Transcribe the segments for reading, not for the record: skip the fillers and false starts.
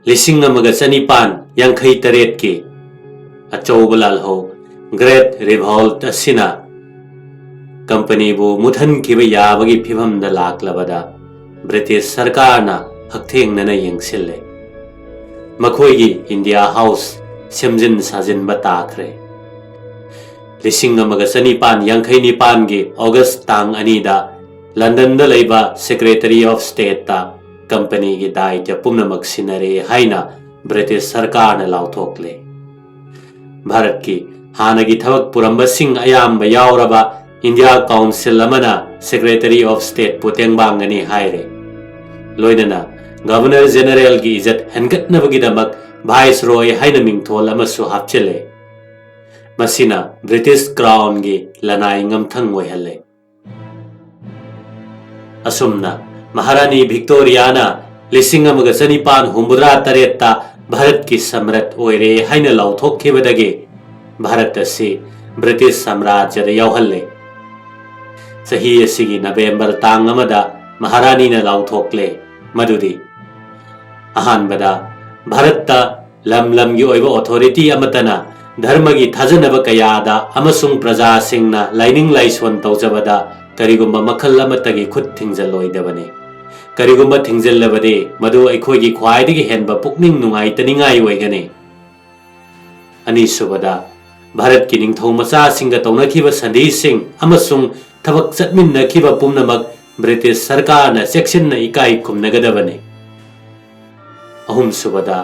लिसिंग अमगा चनिपान यांखै तरेट की अचौब लालहो great revolt असिना कंपनी बु मुथन किब याबगी फिभम द लाक्लबदा ब्रिटिश सरकार ना हकथेंगना यंगसिल्ले मखोइगी इंडिया हाउस सेमजिन साजिन बताखरे लिसिंग अमगा चनिपान यांखै निपान गी अगस्त तांग अनीदा लंदन द लैबा सेक्रेटरी ऑफ स्टेट ता कंपनी की दायित्व पुनमक सिनरे हाइना ब्रिटिश सरकार ने लाउथोकले भारत की हानगी थबक पुरंब सिंह अयाम यावरबा इंडिया काउंसिल अमना सेक्रेटरी ऑफ स्टेट पुतेंगबांगनी हायरे लोइनना गवर्नर जनरल की इज्जत हेनगतनबगिदमक वाइस रॉय हाइना मिंगथोल अमसु हापचले मसिना ब्रिटिश क्राउन की लनाई ngमथंग ओइहले असुमना महारानी विक्टोरियाना लिसिंग अमगा चनिपान हुम्बुद्रा तरेत्ता भारत की सम्राट ओइरे हाइना लाउथोकखिबदगे भारत असी ब्रिटिश साम्राज्य द यावहल्ले सही असिगी नवेंबर तांग अमदा महारानी ना लाउथोकले मदुदी अहानबदा भारत लम लम की ओइबा अथॉरिटी अमतना धर्म की थाजनब कयादा अमसुंग प्रजा सिंगना लाइनिंग लाइसोन तौजबदा करिगुम्बा मखल अमतगी खुद थिंगजलोइदबने करिगुम्बा थिंगजल्लबदे मदु अखोइगी ख्वाइदगी हेनबा पुकनिंग नुंगाइतनिंगाइ ओइगने अनिसुबदा भारत की निंगथौ मचा सिंगा तौनखिबा संधि सिंग अमसुंग थबक चटमिन्नखिबा पुमनमक ब्रिटिश सरकार न सेक्शन न इकाई खुमनगदबने अहुम सुबदा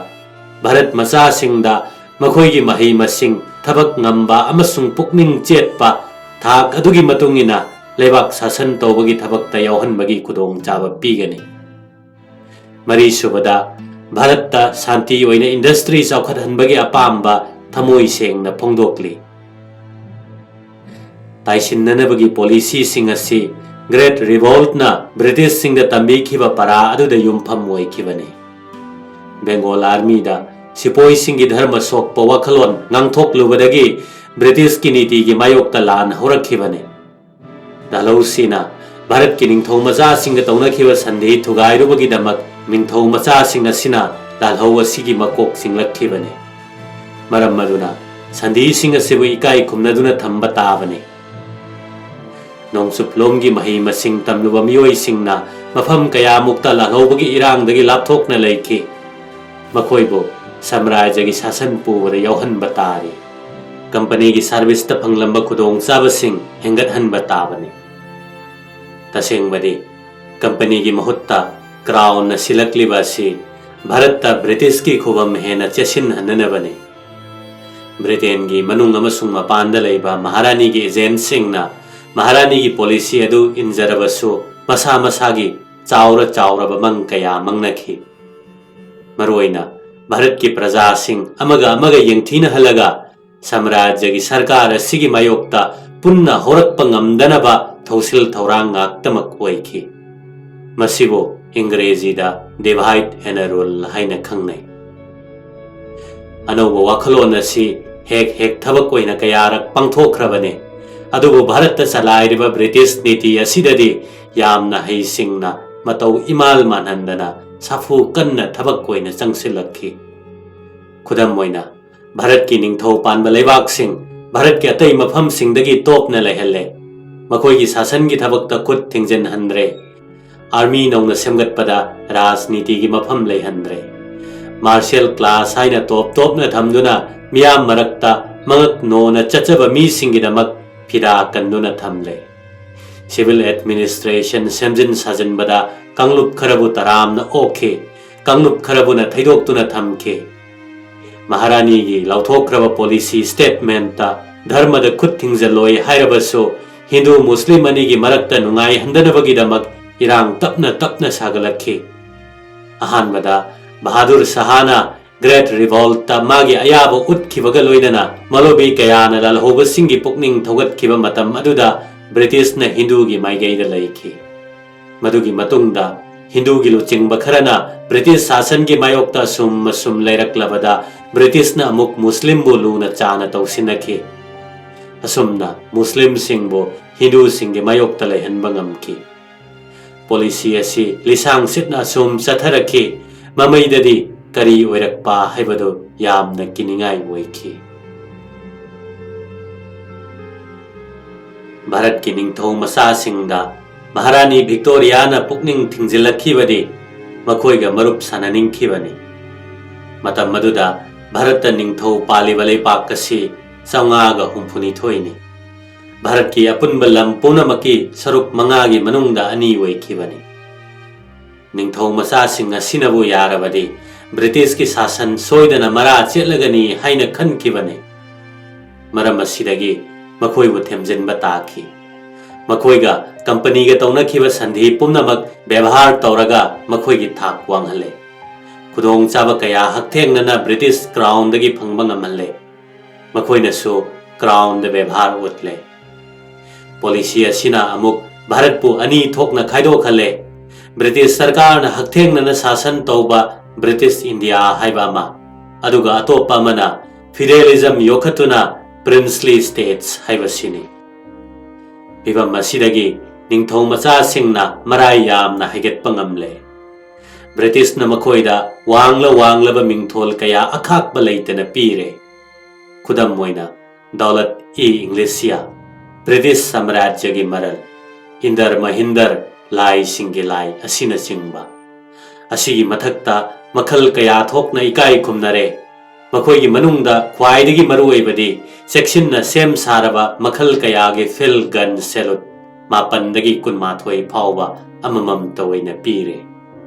भारत मचा सिंगदा मखोइगी मही मसिंग थबक ngamba अमसुंग पुकनिंग चेतपा थाक अदुगी मतुंगिना लेबाक शासन तौबगी थबकता यावहनबगी खुदोंग चाबा पीगनी मरी सुबदा भारत शांति ओइना इंडस्ट्री चौखटहनबगी अपामबा थमोइ सेंगना फोंदोकली ताइसिन्ननबगी पॉलिसी सिंग असि ग्रेट रिवॉल्ट ना ब्रिटिश सिंग द तंबीखिबा परा अदुदा युमफम ओइखिबने बेंगोल आर्मी दा सिपोई सिंग की धर्म सोकपा वखलोन nganthokluबदगी ब्रिटिश की नीति की मायोक्ता लान होरखिबने दालौसीना भारत की निंगथौ मचा सिंग तौनखिबा संधि थुगाइरुबगिदमक मिंगथौ मचा सिंग असिना दालहौ असिगी मकोक सिंगलखिबने मरम मदुना संधि सिंग असिबु इकाई खुमनदुना थंबा ताबने नोंगसुप्लोम की मही मसिंग तमलुबा मियोइ सिंगना मफम कया मुक्ता लालहौबगी इरांगदगी लापथोकना लैखि मखोइबो साम्राज्य की शासन पुबदा यावहनबा तारि कंपनी की सर्विस ता फंगलंबा खुदोंग चाबसिंग हेंगतहनबा ताबने तसेंगबदि कंपनी की महुत्ता क्राउन न सिलक्लिबा असि भारत ब्रिटिश की खुबम हेना चेसिनहननबने ब्रिटेन की मनुंग अमसुंग मपानदा लैबा महारानी की एजेंट सिंगना महारानी की पॉलिसी अदु इंजरबसु मसा मसागी चाउरा चाउरबा मंग कया मंगनखि मरोइना भारत की प्रजा सिंग अमगा अमगा यंगथीनहलगा साम्राज्य की सरकार असिगी मायोक्ता पुन्ना होरक्पा ngमदनबा थौसिल थौरांग ngaktamak ओइखि मसिबो इंग्रेजीदा डिवाइड एंड रूल हाइना खंगनै अनौबा वाखलोन असि हेक हेक थबक ओइना कयारक पांथोखरबने अदुबो भारत चलाइरिबा ब्रिटिश नीति असिददि यामना हैसिंगना मतौ इमाल मानहंदना साफु कन्ना थबक ओइना चंगसिलखि खुदम ओइना भारत की निंगथौ पानबा लेबाक सिंग भारत के अतै मफम सिंगदगी तोपना लेहले मखोई की शासन की थबकता खुद थिंगजनहनद्रे आर्मी नौना सेमगतपदा राजनीति की मफम लेहनद्रे मार्शल क्लास हाइना तोप तोपना थमदुना मियाम मरक्ता मंगक नोना चचबा मी सिंगिदमक फिरा कन्दुना थमले सिविल एडमिनिस्ट्रेशन सेमजिन साजनबदा कांगलुप खरबु तरामना ओखे कांगलुप खरबुना थैदोक्तुना थमखे महारानी की लाउथोक्रब पॉलिसी स्टेटमेंट धर्म द खुद थिंगजलोय हायरबसो हिंदू मुस्लिम अनी की मरक्ता नुंगाई हंदनबगिदमक इरांग तपना तपना सागलखि अहानबदा बहादुर शाहना ग्रेट रिवॉल्ट मागी अयाब उतखिबगा लोइनना मलोबी कयाना लालहौबसिंगी पुकनिंग थौगतखिबा मतम अदुदा ब्रिटिश न हिंदू की माइगैदा लैखि मदुगी मतुंगदा हिंदू की लुचिंगबा खरना ब्रिटिश शासन की मायोक्ता सुम सुम लैरक्लबदा ब्रिटिश न अमुक मुस्लिम बु लूना चाना तौसिनखि असुमना मुस्लिम सिंगबो हिंदू सिंगे मायोक्ता लैहनबा ngमखि पॉलिसी असि लिसांग सितना सुम चथरखि ममैददि ꯀꯔꯤ ꯑꯣꯏꯔꯛꯄ ꯍꯥꯏꯕꯗꯨ ꯌꯥꯝꯅ ꯀꯤꯅꯤꯡꯉꯥꯏ ꯑꯣꯏꯈꯤ꯫ ꯚꯥꯔꯠꯀꯤ ꯅꯤꯡꯊꯧ ꯃꯆꯥꯁꯤꯡꯗ ꯃꯍꯥꯔꯥꯅꯤ ꯚꯤꯛꯇꯣꯔꯤꯌꯥꯅ ꯄꯨꯛꯅꯤꯡ ꯊꯤꯡꯖꯤꯜꯂꯛꯈꯤꯕꯗꯤ ꯃꯈꯣꯏꯒ ꯃꯔꯨꯞ ꯁꯥꯅꯅꯤꯡꯈꯤꯕꯅꯤ꯫ ꯃꯇꯝ ꯑꯗꯨꯗ ꯚꯥꯔꯠꯇ ꯅꯤꯡꯊꯧ ꯄꯥꯜꯂꯤꯕ ꯂꯩꯄꯥꯛ ꯑꯁꯤ 562ꯅꯤ꯫ ꯚꯥꯔꯠꯀꯤ ꯑꯄꯨꯟꯕ ꯂꯝ ꯄꯨꯝꯅꯃꯛꯀꯤ ꯁꯔꯨꯛ 5ꯒꯤ ꯃꯅꯨꯡꯗ 2 ꯑꯣꯏꯈꯤꯕꯅꯤ꯫ ꯅꯤꯡꯊꯧ ꯃꯆꯥꯁꯤꯡ ꯑꯁꯤꯅꯕꯨ ꯌꯥꯔꯕꯗꯤ ꯕ꯭ꯔꯤꯇꯤꯁꯀꯤ ꯁꯥꯁꯟ ꯁꯣꯏꯗꯅ ꯃꯔꯥ ꯆꯦꯠꯂꯒꯅꯤ ꯍꯥꯏꯅ ꯈꯟꯈꯤꯕꯅꯤ꯫ ꯃꯔꯝ ꯑꯁꯤꯗꯒꯤ ꯃꯈꯣꯏꯕꯨ ꯊꯦꯝꯖꯤꯟꯕ ꯇꯥꯈꯤ꯫ ꯃꯈꯣꯏꯒ ꯀꯝꯄꯅꯤꯒ ꯇꯧꯅꯈꯤꯕ ꯁꯟꯙꯤ ꯄꯨꯝꯅꯃꯛ ꯕꯦꯚꯥꯔ ꯇꯧꯔꯒ ꯃꯈꯣꯏꯒꯤ ꯊꯥꯛ ꯋꯥꯡꯍꯜꯂꯦ꯫ ꯈꯨꯗꯣꯡꯆꯥꯕ ꯀꯌꯥ ꯍꯛꯊꯦꯡꯅꯅ ꯕ꯭ꯔꯤꯇꯤꯁ ꯀ꯭ꯔꯥꯎꯟꯗꯒꯤ ꯐꯪꯕ ꯉꯝꯍꯜꯂꯦ꯫ ꯃꯈꯣꯏꯅꯁꯨ ꯀ꯭ꯔꯥꯎꯟꯗ ꯕꯦꯚꯥꯔ ꯎꯠꯂꯦ꯫ ꯄꯣꯂꯤꯁꯤ ꯑꯁꯤꯅ ꯑꯃꯨꯛ ꯚꯥꯔꯠꯄꯨ 2 ꯊꯣꯛꯅ ꯈꯥꯏꯗꯣꯛꯍꯜꯂꯦ꯫ ꯕ꯭ꯔꯤꯇꯤꯁ ꯁꯔꯀꯥꯔꯅ ꯍꯛꯊꯦꯡꯅꯅ ꯁꯥꯁꯟ ꯇꯧꯕ ꯕ꯭ꯔꯤꯇꯤꯁ ꯏꯟꯗꯤꯌꯥ ꯍꯥꯏꯕ ꯑꯃ, ꯑꯗꯨꯒ ꯑꯇꯣꯞꯄ ꯑꯃꯅ ꯐꯤꯗꯦꯂꯤꯖꯝ ꯌꯣꯛꯈꯠꯇꯨꯅ ꯄ꯭ꯔꯤꯟꯁꯂꯤ ꯁ꯭ꯇꯦꯠꯁ ꯍꯥꯏꯕꯁꯤꯅꯤ꯫ ꯐꯤꯚꯝ ꯑꯁꯤꯗꯒꯤ ꯅꯤꯡꯊꯧ ꯃꯆꯥꯁꯤꯡꯅ ꯃꯔꯥꯏ ꯌꯥꯝꯅ ꯍꯥꯏꯒꯠꯄ ꯉꯝꯂꯦ꯫ ꯕ꯭ꯔꯤꯇꯤꯁꯅ ꯃꯈꯣꯏꯗ ꯋꯥꯡꯂꯕ ꯃꯤꯡꯊꯣꯜ ꯀꯌꯥ ꯑꯈꯥꯛꯄ ꯂꯩꯇꯅ ꯄꯤꯔꯦ꯫ ꯈꯨꯗꯝ ꯑꯣꯏꯅ ꯗꯧꯂꯠ-ꯏ-ꯏꯪꯂꯤꯁꯤꯌꯥ, ꯕ꯭ꯔꯤꯇꯤꯁ ꯁꯥꯝꯔꯥꯖ꯭ꯌꯒꯤ ꯃꯔꯜ, ꯏꯟꯗꯔ ꯃꯍꯤꯟꯗꯔ ꯂꯥꯏꯁꯤꯡꯒꯤ ꯂꯥꯏ ꯑꯁꯤꯅꯆꯤꯡꯕ꯫ ꯑꯁꯤꯒꯤ ꯃꯊꯛꯇ ꯃꯈꯜ ꯀꯌꯥ ꯊꯣꯛꯅ ꯏꯀꯥꯏ ꯈꯨꯝꯅꯔꯦ꯫ ꯃꯈꯣꯏꯒꯤ ꯃꯅꯨꯡꯗ ꯈ꯭ꯋꯥꯏꯗꯒꯤ ꯃꯔꯨꯑꯣꯏꯕꯗꯤ ꯆꯦꯛꯁꯤꯟꯅ ꯁꯦꯝ ꯁꯥꯔꯕ ꯃꯈꯜ ꯀꯌꯥꯒꯤ ꯐꯤꯜꯗ ꯒꯟ ꯁꯦꯂꯨꯠ 9ꯗꯒꯤ 12 ꯐꯥꯎꯕ ꯑꯃꯃꯝꯇ ꯑꯣꯏꯅ ꯄꯤꯔꯦ꯫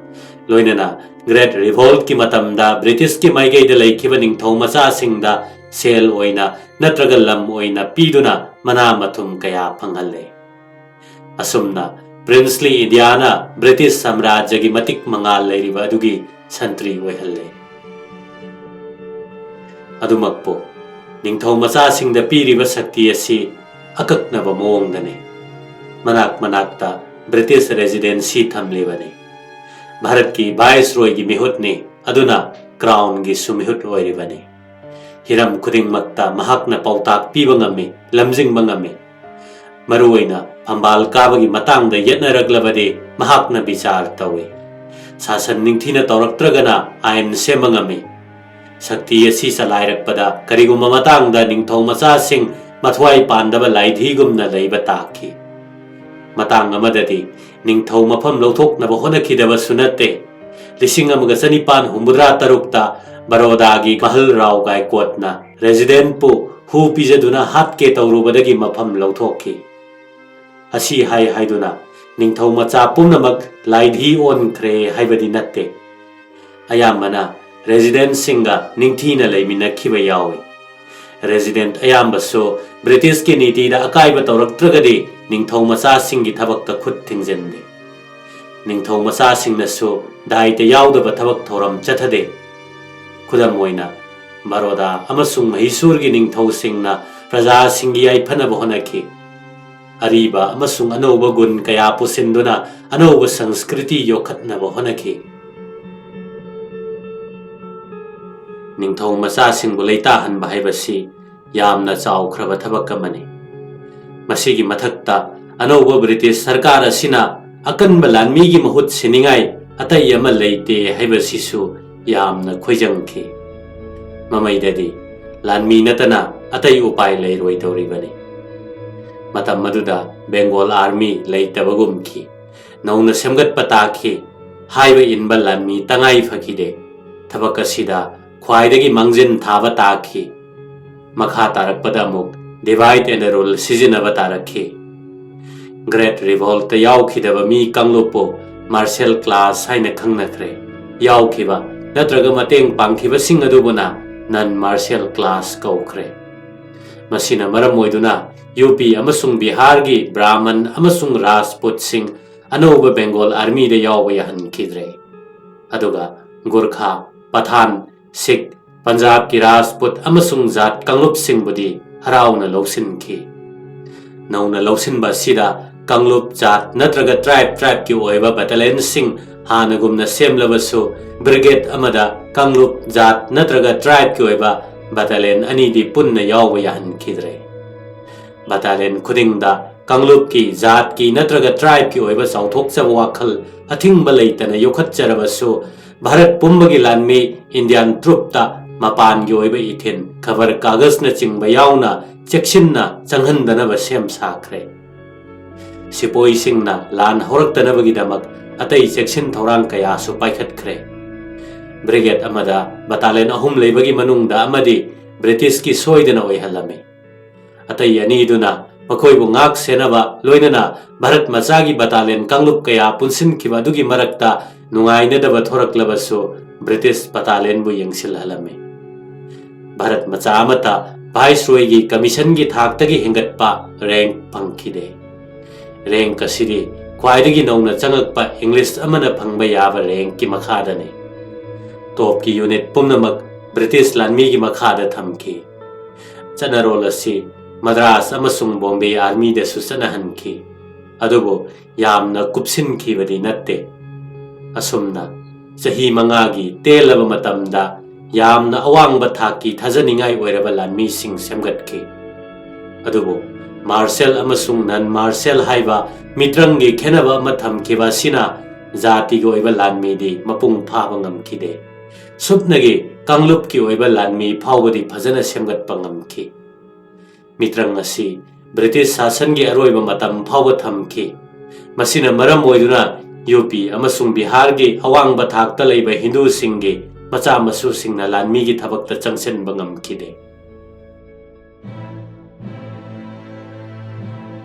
ꯂꯣꯏꯅꯅ ꯒ꯭ꯔꯦꯠ ꯔꯤꯚꯣꯜꯠꯀꯤ ꯃꯇꯝꯗ ꯕ꯭ꯔꯤꯇꯤꯁꯀꯤ ꯃꯥꯏꯀꯩꯗ ꯂꯩꯈꯤꯕ ꯅꯤꯡꯊꯧ ꯃꯆꯥꯁꯤꯡꯗ ꯁꯦꯜ ꯑꯣꯏꯅ ꯅꯠꯇ꯭ꯔꯒ ꯂꯝ ꯑꯣꯏꯅ ꯄꯤꯗꯨꯅ ꯃꯅꯥ ꯃꯊꯨꯝ ꯀꯌꯥ ꯐꯪꯍꯜꯂꯦ꯫ ꯑꯁꯨꯝꯅ ꯄ꯭ꯔꯤꯟꯁꯂꯤ ꯏꯟꯗꯤꯌꯥꯅ ꯕ꯭ꯔꯤꯇꯤꯁ ꯁꯥꯝꯔꯥꯖ꯭ꯌꯒꯤ ꯃꯇꯤꯛ ꯃꯉꯥꯜ ꯂꯩꯔꯤꯕ ꯑꯗꯨꯒꯤ ꯁꯟꯇ꯭ꯔꯤ ꯑꯣꯏꯍꯜꯂꯦ꯫ ꯑꯗꯨꯃꯛꯄꯨ ꯅꯤꯡꯊꯧ ꯃꯆꯥꯁꯤꯡꯗ ꯄꯤꯔꯤꯕ ꯁꯛꯇꯤ ꯑꯁꯤ ꯑꯀꯛꯅꯕ ꯃꯑꯣꯡꯗꯅꯤ꯫ ꯃꯅꯥꯛ ꯃꯅꯥꯛꯇ ꯕ꯭ꯔꯤꯇꯤꯁ ꯔꯦꯁꯤꯗꯦꯟꯁꯤ ꯊꯝꯂꯤꯕꯅꯤ꯫ ꯚꯥꯔꯠꯀꯤ ꯚꯥꯏꯁꯔꯣꯏꯒꯤ ꯃꯤꯍꯨꯠꯅꯤ, ꯑꯗꯨꯅ ꯀ꯭ꯔꯥꯎꯟꯒꯤꯁꯨ ꯃꯤꯍꯨꯠ ꯑꯣꯏꯔꯤꯕꯅꯤ꯫ ꯍꯤꯔꯝ ꯈꯨꯗꯤꯡꯃꯛꯇ ꯃꯍꯥꯛꯅ ꯄꯥꯎꯇꯥꯛ ꯄꯤꯕ ꯉꯝꯃꯤ, ꯂꯝꯖꯤꯡꯕ ꯉꯝꯃꯤ꯫ ꯃꯔꯨꯑꯣꯏꯅ ꯐꯝꯕꯥꯜ ꯀꯥꯕꯒꯤ ꯃꯇꯥꯡꯗ ꯌꯦꯠꯅꯔꯛꯂꯕꯗꯤ ꯃꯍꯥꯛꯅ ꯕꯤꯆꯥꯔ ꯇꯧꯏ꯫ ꯁꯥꯁꯟ ꯅꯤꯡꯊꯤꯅ ꯇꯧꯔꯛꯇ꯭ꯔꯒꯅ ꯑꯥꯏꯟ ꯁꯦꯝꯕ ꯉꯝꯃꯤ꯫ ꯁꯛꯇꯤ ꯑꯁꯤ ꯆꯂꯥꯏꯔꯛꯄꯗ ꯀꯔꯤꯒꯨꯝꯕ ꯃꯇꯥꯡꯗ ꯅꯤꯡꯊꯧ ꯃꯆꯥꯁꯤꯡ ꯃꯊ꯭ꯋꯥꯏ ꯄꯥꯟꯗꯕ ꯂꯥꯏꯙꯤꯒꯨꯝꯅ ꯂꯩꯕ ꯇꯥꯈꯤ꯫ ꯃꯇꯥꯡ ꯑꯃꯗꯗꯤ ꯅꯤꯡꯊꯧ ꯃꯐꯝ ꯂꯧꯊꯣꯛꯅꯕ ꯍꯣꯠꯅꯈꯤꯗꯕꯁꯨ ꯅꯠꯇꯦ꯫ 1763ꯇ ꯕꯔꯣꯗꯥꯒꯤ ꯃꯍꯜ ꯔꯥꯎ ꯒꯥꯏꯀꯣꯠꯅ ꯔꯦꯁꯤꯗꯦꯟꯠꯄꯨ ꯍꯨ ꯄꯤꯖꯗꯨꯅ ꯍꯥꯠꯀꯦ ꯇꯧꯔꯨꯕꯗꯒꯤ ꯃꯐꯝ ꯂꯧꯊꯣꯛꯈꯤ꯫ ꯑꯁꯤ ꯍꯥꯏꯗꯨꯅ ꯅꯤꯡꯊꯧ ꯃꯆꯥ ꯄꯨꯝꯅꯃꯛ ꯂꯥꯏꯙꯤ ꯑꯣꯟꯈ꯭ꯔꯦ ꯍꯥꯏꯕꯗꯤ ꯅꯠꯇꯦ꯫ ꯑꯌꯥꯝꯕꯅ ꯔꯦꯁꯤꯗꯦꯟꯠꯁꯤꯡꯒ ꯅꯤꯡꯊꯤꯅ ꯂꯩꯃꯤꯟꯅꯈꯤꯕ ꯌꯥꯎꯏ꯫ ꯔꯦꯁꯤꯗꯦꯟꯠ ꯑꯌꯥꯝꯕꯁꯨ ꯕ꯭ꯔꯤꯇꯤꯁꯀꯤ ꯅꯤꯇꯤꯗ ꯑꯀꯥꯏꯕ ꯇꯧꯔꯛꯇ꯭ꯔꯒꯗꯤ ꯅꯤꯡꯊꯧ ꯃꯆꯥꯁꯤꯡꯒꯤ ꯊꯕꯛꯇ ꯈꯨꯠ ꯊꯤꯡꯖꯤꯟꯗꯦ꯫ ꯅꯤꯡꯊꯧ ꯃꯆꯥꯁꯤꯡꯅꯁꯨ ꯗꯥꯏꯇ ꯌꯥꯎꯗꯕ ꯊꯕꯛ ꯊꯧꯔꯝ ꯆꯠꯊꯗꯦ꯫ ꯈꯨꯗꯝ ꯑꯣꯏꯅ ꯕꯔꯣꯗꯥ ꯑꯃꯁꯨꯡ ꯃꯍꯤꯁꯨꯔꯒꯤ ꯅꯤꯡꯊꯧꯁꯤꯡꯅ ꯄ꯭ꯔꯖꯥꯁꯤꯡꯒꯤ ꯌꯥꯏꯐꯅꯕ ꯍꯣꯠꯅꯈꯤ꯫ ꯑꯔꯤꯕ ꯑꯃꯁꯨꯡ ꯑꯅꯧꯕ ꯒꯨꯟ ꯀꯌꯥ ꯄꯨꯁꯤꯟꯗꯨꯅ ꯑꯅꯧꯕ ꯁꯪꯁꯀ꯭ꯔꯤꯇꯤ ꯌꯣꯛꯈꯠꯅꯕ ꯍꯣꯠꯅꯈꯤ꯫ ꯅꯤꯡꯊꯧ ꯃꯆꯥꯁꯤꯡꯕꯨ ꯂꯩꯇꯥꯍꯟꯕ ꯍꯥꯏꯕꯁꯤ ꯌꯥꯝꯅ ꯆꯥꯎꯈ꯭ꯔꯕ ꯊꯕꯛ ꯑꯃꯅꯤ꯫ ꯃꯁꯤꯒꯤ ꯃꯊꯛꯇ ꯑꯅꯧꯕ ꯕ꯭ꯔꯤꯇꯤꯁ ꯁꯔꯀꯥꯔ ꯑꯁꯤꯅ ꯑꯀꯟꯕ ꯂꯥꯟꯃꯤꯒꯤ ꯃꯍꯨꯠ ꯁꯤꯅꯤꯡꯉꯥꯏ ꯑꯇꯩ ꯑꯃ ꯂꯩꯇꯦ ꯍꯥꯏꯕꯁꯤꯁꯨ ꯌꯥꯝꯅ ꯈꯣꯏꯖꯪꯈꯤ꯫ ꯃꯃꯩꯗꯗꯤ ꯂꯥꯟꯃꯤ ꯅꯠꯇꯅ ꯑꯇꯩ ꯎꯄꯥꯏ ꯂꯩꯔꯣꯏꯗꯧꯔꯤꯕꯅꯤ꯫ ꯃꯇꯝ ꯑꯗꯨꯗ ꯕꯦꯡꯒꯣꯜ ꯑꯥꯔꯃꯤ ꯂꯩꯇꯕꯒꯨꯝꯈꯤ꯫ ꯅꯧꯅ ꯁꯦꯝꯒꯠꯄ ꯇꯥꯈꯤ꯫ ꯍꯥꯏꯕ ꯏꯟꯕ ꯂꯥꯟꯃꯤ ꯇꯉꯥꯏ ꯐꯈꯤꯗꯦ꯫ ꯊꯕꯛ ꯑꯁꯤꯗ ꯈ꯭ꯋꯥꯏꯗꯒꯤ ꯃꯥꯡꯖꯤꯟ ꯊꯥꯕ ꯇꯥꯈꯤ꯫ ꯃꯈꯥ ꯇꯥꯔꯛꯄꯗ ꯑꯃꯨꯛ ꯗꯤꯚꯥꯏꯗ ꯑꯦꯟꯗ ꯔꯨꯜ ꯁꯤꯖꯤꯟꯅꯕ ꯇꯥꯔꯛꯈꯤ꯫ ꯒ꯭ꯔꯦꯠ ꯔꯤꯚꯣꯜꯠꯇ ꯌꯥꯎꯈꯤꯗꯕ ꯃꯤ ꯀꯥꯡꯂꯨꯞꯄꯨ ꯃꯥꯔꯁꯦꯜ ꯀ꯭ꯂꯥꯁ ꯍꯥꯏꯅ ꯈꯪꯅꯈ꯭ꯔꯦ꯫ ꯌꯥꯎꯈꯤꯕ ꯅꯠꯇ꯭ꯔꯒ ꯃꯇꯦꯡ ꯄꯥꯡꯈꯤꯕꯁꯤꯡ ꯑꯗꯨꯕꯨꯅ ꯅꯟ ꯃꯥꯔꯁꯦꯜ ꯀ꯭ꯂꯥꯁ ꯀꯧꯈ꯭ꯔꯦ꯫ ꯃꯁꯤꯅ ꯃꯔꯝ ꯑꯣꯏꯗꯨꯅ ꯌꯨꯄꯤ ꯑꯃꯁꯨꯡ ꯕꯤꯍꯥꯔꯒꯤ ꯕ꯭ꯔꯥꯍꯃꯟ ꯑꯃꯁꯨꯡ ꯔꯥꯖꯄꯨꯠꯁꯤꯡ ꯑꯅꯧꯕ ꯕꯦꯡꯒꯣꯜ ꯑꯥꯔꯃꯤꯗ ꯌꯥꯎꯕ ꯌꯥꯍꯟꯈꯤꯗ꯭ꯔꯦ꯫ ꯑꯗꯨꯒ ꯒꯨꯔꯈꯥ, ꯄꯊꯥꯟ, ꯁꯤꯈ, ꯄꯟꯖꯥꯕꯀꯤ ꯔꯥꯖꯄꯨꯠ ꯑꯃꯁꯨꯡ ꯖꯥꯠ ꯀꯥꯡꯂꯨꯞꯁꯤꯡꯕꯨꯗꯤ ꯍꯔꯥꯎꯅ ꯂꯧꯁꯤꯟꯈꯤ꯫ ꯅꯧꯅ ꯂꯧꯁꯤꯟꯕ ꯑꯁꯤꯗ ꯀꯥꯡꯂꯨꯞ, ꯖꯥꯠ ꯅꯠꯇ꯭ꯔꯒ ꯇ꯭ꯔꯥꯏꯕꯀꯤ ꯑꯣꯏꯕ ꯕꯦꯇꯥꯂꯤꯌꯟꯁꯤꯡ ꯍꯥꯟꯅꯒꯨꯝꯅ ꯁꯦꯝꯂꯕꯁꯨ ꯕ꯭ꯔꯤꯒꯦꯗ ꯑꯃꯗ ꯀꯥꯡꯂꯨꯞ, ꯖꯥꯠ ꯅꯠꯇ꯭ꯔꯒ ꯇ꯭ꯔꯥꯏꯕꯀꯤ ꯑꯣꯏꯕ ꯕꯦꯇꯥꯂꯤꯌꯟ 2ꯗꯤ ꯄꯨꯟꯅ ꯌꯥꯎꯕ ꯌꯥꯍꯟꯈꯤꯗ꯭ꯔꯦ꯫ ꯕꯦꯇꯥꯂꯤꯌꯟ ꯈꯨꯗꯤꯡꯗ ꯀꯥꯡꯂꯨꯞꯀꯤ, ꯖꯥꯠꯀꯤ ꯅꯠꯇ꯭ꯔꯒ ꯇ꯭ꯔꯥꯏꯕꯀꯤ ꯑꯣꯏꯕ ꯆꯥꯎꯊꯣꯛꯆꯕ ꯋꯥꯈꯜ ꯑꯊꯤꯡꯕ ꯂꯩꯇꯅ ꯌꯣꯛꯈꯠꯆꯔꯕꯁꯨ भारत पुंबगी लानमी इंडियन ट्रुपता मपान योइबे इथिन खबर कागज न चिंग बयाउना चेक्सिन्ना चंगहनदनब सेम साखरे सिपोई सिंगना लान हौरक्तनबगिदमक अतई चेक्सिन थौरांग कयासु पाइखतखरे ब्रिगेड अमदा बटालियन अहुम लेबगी मनुंगदा अमदी ब्रिटिश की सोइदना ओइहलमे अतई अनीदुना मखोइबु ngak senaba loinana भारत मचागी बटालियन कांगलुप कया पुनसिनखिबा दुगी मरक्ता नुंगाइनदबा थोरक्लबसु ब्रिटिश बटालियन बु यंगसिलहलमे भारत मचा अमता वाइसरॉयगी कमीशन की थाक्तगी हिंगतपा रैंक फंगखिदे रैंक असिदी ख्वाइदगी नौना चंगकपा इंग्लिश अमना फंगबा याबा रैंक की मखादने टॉप की यूनिट पुनमक ब्रिटिश लानमी की मखादा थमखि चनरोल असि मद्रास अमसुंग बॉम्बे आर्मी दसु चनहनखि अदुबो यामना कुपसिनखिबदि नत्ते असुमना चही मंगागी तेलब मतमदा यामना अवांगबा थाकी थाजनिंगाई ओइरबा लानमी सिंग सेमगतखि अदुबो मार्शल अमसुंग नन मार्शल हाइबा मित्रंगी खेनबा मथमखिबा सिना जाति की ओइबा लानमीदी मपुंग फाबा ngamखिदे सुपनगी कांगलुप की ओइबा लानमी फावबदी फजन सेमगतपा ngamखि मित्रंग असि ब्रिटिश शासन की अरोइबा मतम फावबा थमखि मसिना मरम ओइदुना यूपी अमसुंग बिहार की अवांगबा थाक्ता लैबा हिंदू सिंगी मचा मसु सिंगना लानमी की थबकता चंगसेनबा ngamखिदे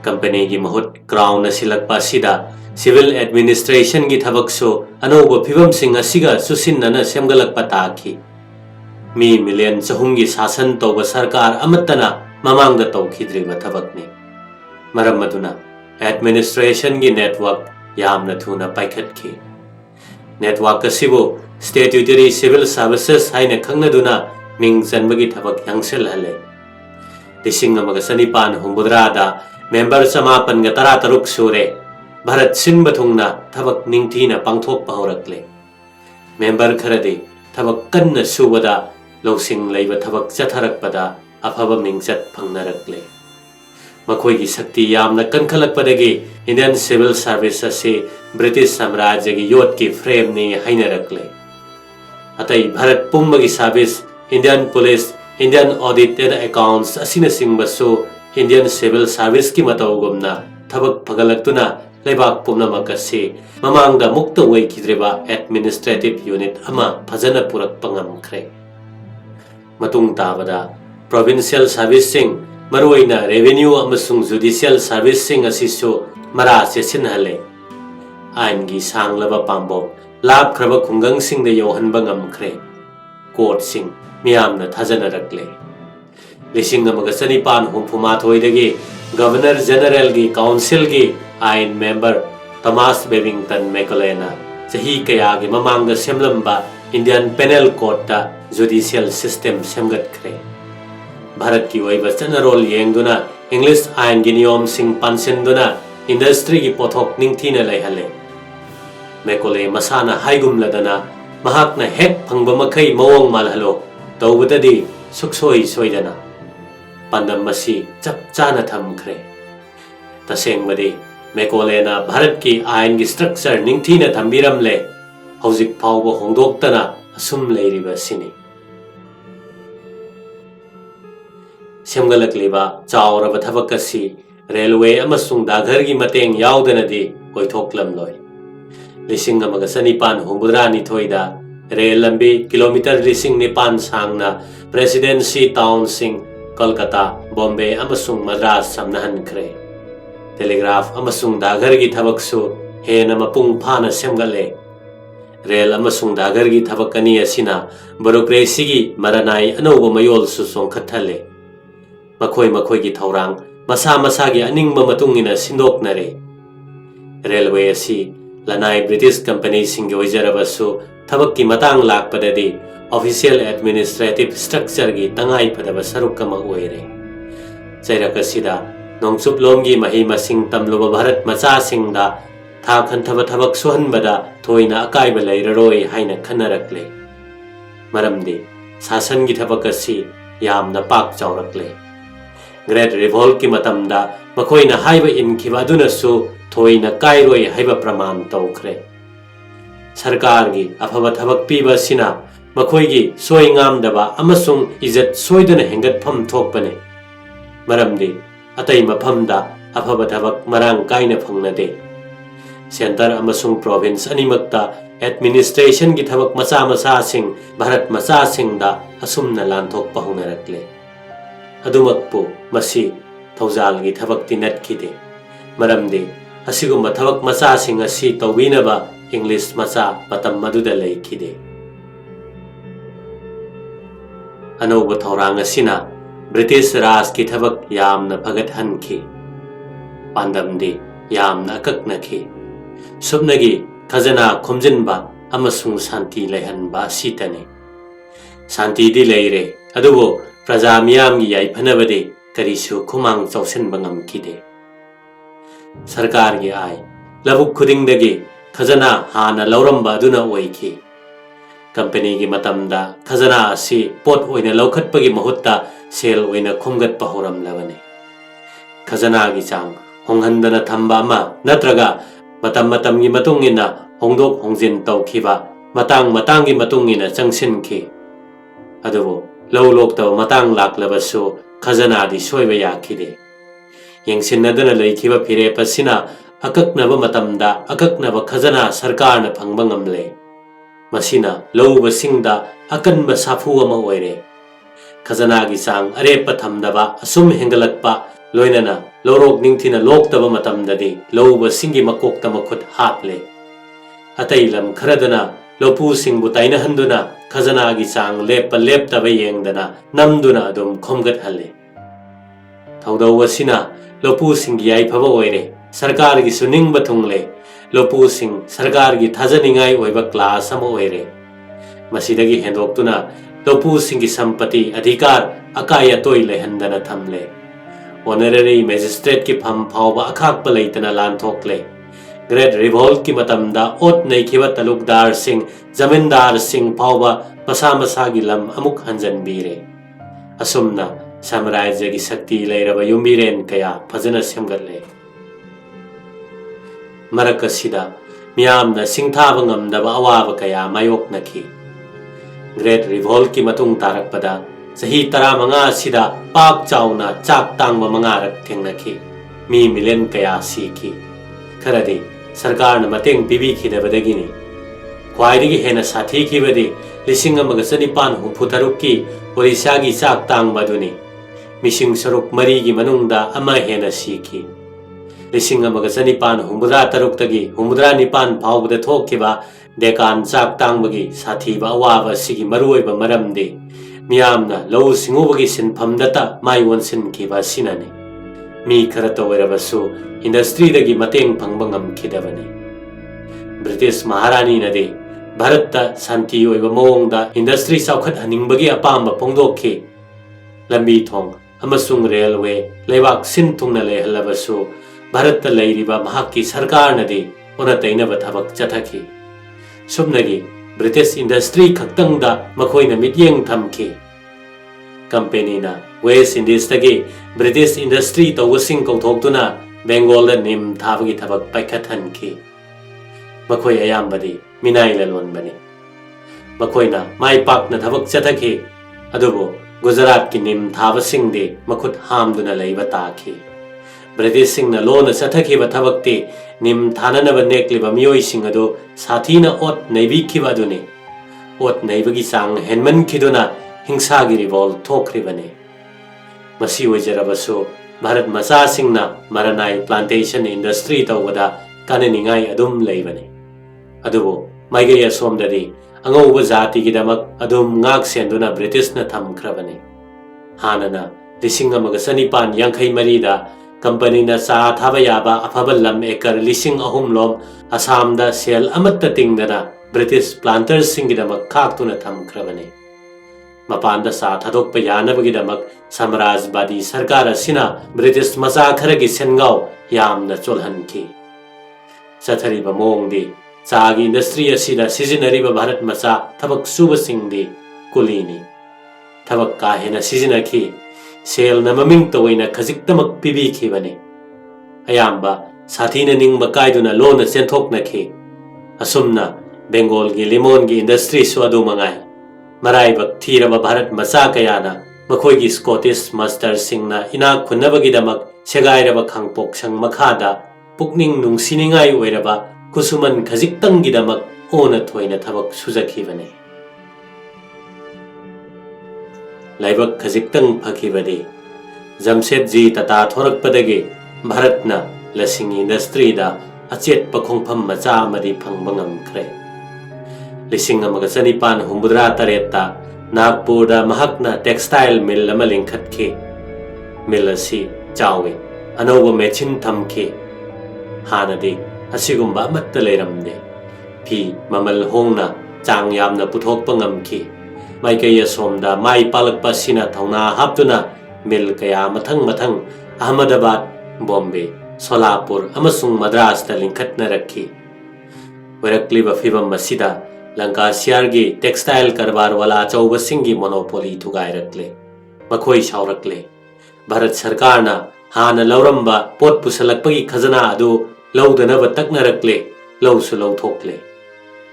कंपनी की महुत क्राउन असिलकपा सिदा सिविल एडमिनिस्ट्रेशन की थबकसो अनौब फिवम सिंह असिगा सुसिन्नना सेमगलकपा ताखि मी मिलियन चहुम की शासन तौब सरकार अमत्तना ममांगदा तौखिद्रिबा थबकनि मरम मदुना एडमिनिस्ट्रेशन की नेटवर्क यामना थुना पाइखतखि नेटवर्क असिबो स्टैट्यूटरी सिविल सर्विसेस हाइना खंगनदुना मिंग चनबगी थबक यंगसेलहले लिसिंग अमगा सनिपान हुंबुद्रादा मेंबर समापन तरा तरुक सूरे भारत सिंब थुंगना थबक निंगथीना पांगथोकपा हौरक्ले मेंबर खरदि थबक कन्न सुबदा लौसिंग लैबा थबक चथरकपदा अफबा मिंगचत फंगनरक्ले मखोइगी शक्ति यामना कनखलकपदगी इंडियन सिविल सर्विस असे ब्रिटिश साम्राज्य की योट की फ्रेम ने हाइनरक्ले अतई भारत पुंबगी service Indian police Indian audit and accounts असिना सिंबसो इंडियन सिविल सर्विस की मतौगुमना थबक फगलक्तुना लेबाक पुनमक असे ममांगदा मुक्त ओइखिद्रिबा एडमिनिस्ट्रेटिव यूनिट अमा फजन पुरकपा ngamkhre matung tabada provincial service sing maroina revenue amasung judicial service sing asisu mara chesinhale ain gi sanglaba pambo lab khraba khungang sing de yohanba ngamkhre court sing miyamna thajanarakle लिसिंग अमगा चनिपान हुंफुमा थोइदगी governor general की council की आइन member Thomas Babington मैकोलेना चही कया की ममांग सेमलंबा इंडियन पेनल कोड ता जुडिशियल सिस्टम सेमगतखरे भारत की ओइबा चनरोल येंगदुना इंग्लिश आइन की नियम सिंग पानसेंदुना इंडस्ट्री की पोथोक निंगथीना लैहले मैकोले मसाना हाइगुमलदना महाकना हेक फंगबा मखै मवोंग मालहलो तौबददी सुखसोई सोइदना पंदम मसी चप चाना थमखरे तसेंगबदी मैकोलेना भारत की आइन की स्ट्रक्चर निंगथीना थंबिरमले हौजिक फावबो होंदोक्तना असुम लेरिबा सिनी सेमगलकलिबा चावरबा थबक असि रेलवे अमसुंग दाघर की मतेंग यावदनदी ओइथोक्लमलोय लिसिंग अमगा सनिपान हुंबुद्रानी थोइदा रेल लंबी किलोमीटर लिसिंग निपान सांगना प्रेसिडेंसी टाउन सिंह कोलकाता बॉम्बे अमसुंग मद्रास समनहनखरे टेलीग्राफ अमसुंग दाघर की थबकसु हेन मपुंग फाना सेमगले रेल अमसुंग दाघर की थबकनी असिना ब्यूरोक्रेसी की मरनाई अनौब मयोल सुसोंखथले मखोय मखोय की थौरांग मसा मसा की अनिंगबा मतुंगिना सिंदोकनरे रेलवे असि लनाई ब्रिटिश कंपनी सिंग ओइजरबसु थबक की मतांग लाकपददी ऑफिशियल एडमिनिस्ट्रेटिव स्ट्रक्चर की तंगाई फदब सरुक कम ओइरे चैरकसिदा नोंगचुपलोम की मही मसिंग तमलुब भारत मचा सिंगदा था खंथब थबक सुहनबदा थोइना अकाइब लैररोय हाइना खनरकले मरमदी शासन की थबक असि यामना पाक चावरकले ग्रेट रिवोल्ट की मतमदा मखोइना हाइब इनखिबा दुनसु थोइना काइरोय हाइब प्रमाण तौखरे सरकार की अफब थबक पीबा सिना मखोइगी सोई ngamdaba amasung इज्जत सोइदना हेंगतफम थोकपने मरमदि अतई मफमदा अफब थबक मरांग काइना फंगनदे सेंटर अमसुंग प्रोविंस अनिमक्ता एडमिनिस्ट्रेशन की थबक मचा मचा सिंग भारत मचा सिंगदा असुमना लांथोक पहुंगरकले अदुमकपु मसी थौजाल की थबक तिनटखिदे मरमदि असिगुम थबक मचा सिंग असि तौबिनबा इंग्लिश मचा मतम मदुदा लेखिदे अनौब थौरांग असिना ब्रिटिश राज की थबक यामना फगत हनखि पांडमदि यामना अककनखि सुबनगी खजना खुमजिनबा अमसुंग शांति लेहनबा सीतने शांति दी लेरे अदुबो प्रजा मियामगी याइफनबदे करिसु खुमांग चौसनबा ngamखिदे सरकार की आय लबुक खुदिंगदगी खजना हाना लौरंबा अदुना ओइखि कंपनी की मतमदा खजना असि पोट ओइना लौखटपगी महुत्ता सेल ओइना खुमगतपा होरमलबने खजना की चांग होंगहंदना थंबा अमा नत्रगा मतम की मतुंगिना होंदोक होंजिन तौखिबा मतंग की मतुंगिना चंगसिनखि अदुबो लौलोक्तब मतंग लाक्लबसु खजना दी सोइबा याखिदे यंगसिनदना लेखिबा फिरेपसिना अककनब मतमदा अककनब खजना सरकार न फंगबा ngamle मसिना लौब सिंगदा अकनब साफु अमा ओइरे खजना की चांग अरेप थमदबा असुम हेंगलकपा लोइनना लौरोक निंगथिना लोक्तब मतमददि लौब सिंगी मकोक्ता मखुत हापले अतई लम खरदना लोपु सिंगबु ताइनहंदुना खजना की चांग लेपतब येंगदना नमदुना अदुम खोमगत हल्ले थौदौवसिना लोपु सिंगी याइफब ओइरे सरकार की सुनिंग थुंगले लोपु सिंग सरकार की थाजनिंगाई ओइबा क्लास अमा ओइरे मसिदगी हेंदोक्तुना लोपु सिंग की संपत्ति अधिकार अकाय अतोय लेहंदना थमले ऑनररी मैजिस्ट्रेट की फम फावबा अखाकपा लेतना लांथोकले ग्रेट रिवोल्ट की मतमदा ओट नैखिबा तलुकदार सिंग जमींदार सिंग फावबा मसा मसा की लम अमुक हंजनबीरे असुमना साम्राज्य की शक्ति लेरबा युमिरेन कया फजना सेमगले मरकसिदा मियामना सिंथाबा ngamdaba अवाबा कया मायोकनखि ग्रेट रिवोल्ट की मतुंग तारकपदा सही 15 सिदा पाक चाउना चाक तांगबा मंगारक थेंगनखि मी मिलियन कया सीखि खरदि सरकार न मतेंग पिबिखिदबदगिनि ख्वाइदगी हेना साथीखिबदि 1994 की ओडिशा की चाक तांगबदुनि मिसिंग सरुक मरी की मनुंगदा अमा हेना सीखि 1993 तगी 19 फावबदा थोकिबा डेकान चाक तांगबगी साथीबा अवाबा सिगी मरुओइबा मरमदि मियामना लौ सिंगुबगी सिनफमदता माइ वनसिनखिबा सिनाने मी खरत ओइरबसु इंडस्ट्री दगी मतेंग फंगबा ngamखिदबने ब्रिटिश महारानी नदे भारत शांति ओइबा मओंगदा इंडस्ट्री चौखत हनिंगबगी अपामबा फोंदोखि लंबी थोंग अमसुंग रेलवे लेबाक सिन थुंगना लेहलबसु भारत लेरिबा महाकी सरकार नदे ओना तैनबा थबक चथखि सुबनगी ब्रिटिश इंडस्ट्री खक्तंगदा मखोइना मित्येंग थमखि कंपनीना वेस्ट इंडीज तगी ब्रिटिश इंडस्ट्री तौबसिंग कौथोक्तुना बेंगोल निम थाबगी थबक पाइखथनखि मखोइ अयामबदि मिनाइ ललोनबने मखोइना माइ पाकना थबक चथखि अदुबो गुजरात की निम थाबसिंगदे मखुत हामदुना लेबा ताखि ब्रिटिश सिंगना लोन चथखिबा थबक्ति निम थाननबा नेक्लिबा मियोइसिंग अदु साथीना ओट नैबिखिबा अदुनि ओट नैबगी चांग हेनमनखिदुना हिंसागी रिवोल्ट थोखरिबने मसी ओइजरबसु भारत मचा सिंगना मरनाई प्लांटेशन इंडस्ट्री तौबदा काननिंगाई अदुम लेबने अदुबो माइगै असोमददि अंगौब जाति की दमक अदुम ngak सेंदुना ब्रिटिश न थमख्रबने हानना 1994 दा कंपनी न चा थाबा याबा अफबा लम एकर 3,000 लोम असम दा सेल अमत्त तिंगदना ब्रिटिश प्लांटर्स सिंगी दमक खाक्तुना थमख्रबने मपान दा चा थादोकपा यानबगी दमक साम्राज्यवादी सरकार असिना ब्रिटिश मचा खरगी सेनगाव यामना चोलहनखि चथरिबा मोंगदि चागी इंडस्ट्री असिदा सिजिनरिबा भारत मचा थबक सुबा सिंगदि कुलीनी थबक का हेना सिजिनखि सेल न ममिंग तोइना खजिक्तमक पिबिखिबने अयाम्बा साथीना निंगबा कायदुना लोन सेंथोकनखि असुमना बेंगोल की लिमोन की इंडस्ट्री सो अदु मंगाई मराइबक थीरब भारत मचा कयाना मखोई की स्कॉटिश मास्टर सिंगना इना खुन्नबगिदमक सेगाइरब खांगपोक संग मखादा पुकनिंग नुंसिनिंगाई ओइरबा कुसुमन खजिक्तंगिदमक ओना थोइना थबक सुजखिबने लाइबक खजिक्तंग फखिबदे जमशेदजी तता थोरकपदगे भारतना लसिंग इंडस्ट्री दा अचेत पखोंगफम मचा अमदि फंगबा ngamkhre लिसिंग अमगा चनिपान हुम्बुद्रा तरेता नागपुर दा महकना टेक्सटाइल मिल अमा लिंखतखे मिल असि चावे अनौब मेचिन थमखे हानदे असिगुम्बा अमत्त लेरमदे फी ममल होंगना चांग यामना पुथोकपा ngamखि माइकई असोमदा माइ पालकपा सिना थौना हापतुना मिल कया मथंग मथंग अहमदाबाद बॉम्बे सोलापुर अमसुंग मद्रासदा लिंखतनरखि वरक्लिबा फिबम मसिदा लंकासियर की टेक्सटाइल कारबार वाला अचौबसिंगी मोनोपोली थुगाइरक्ले मखोई साउरक्ले भारत सरकार ना हान लौरंबा पोट पुसलकपगी खजना अदु लौदनब तकनरक्ले लौसु लौथोकले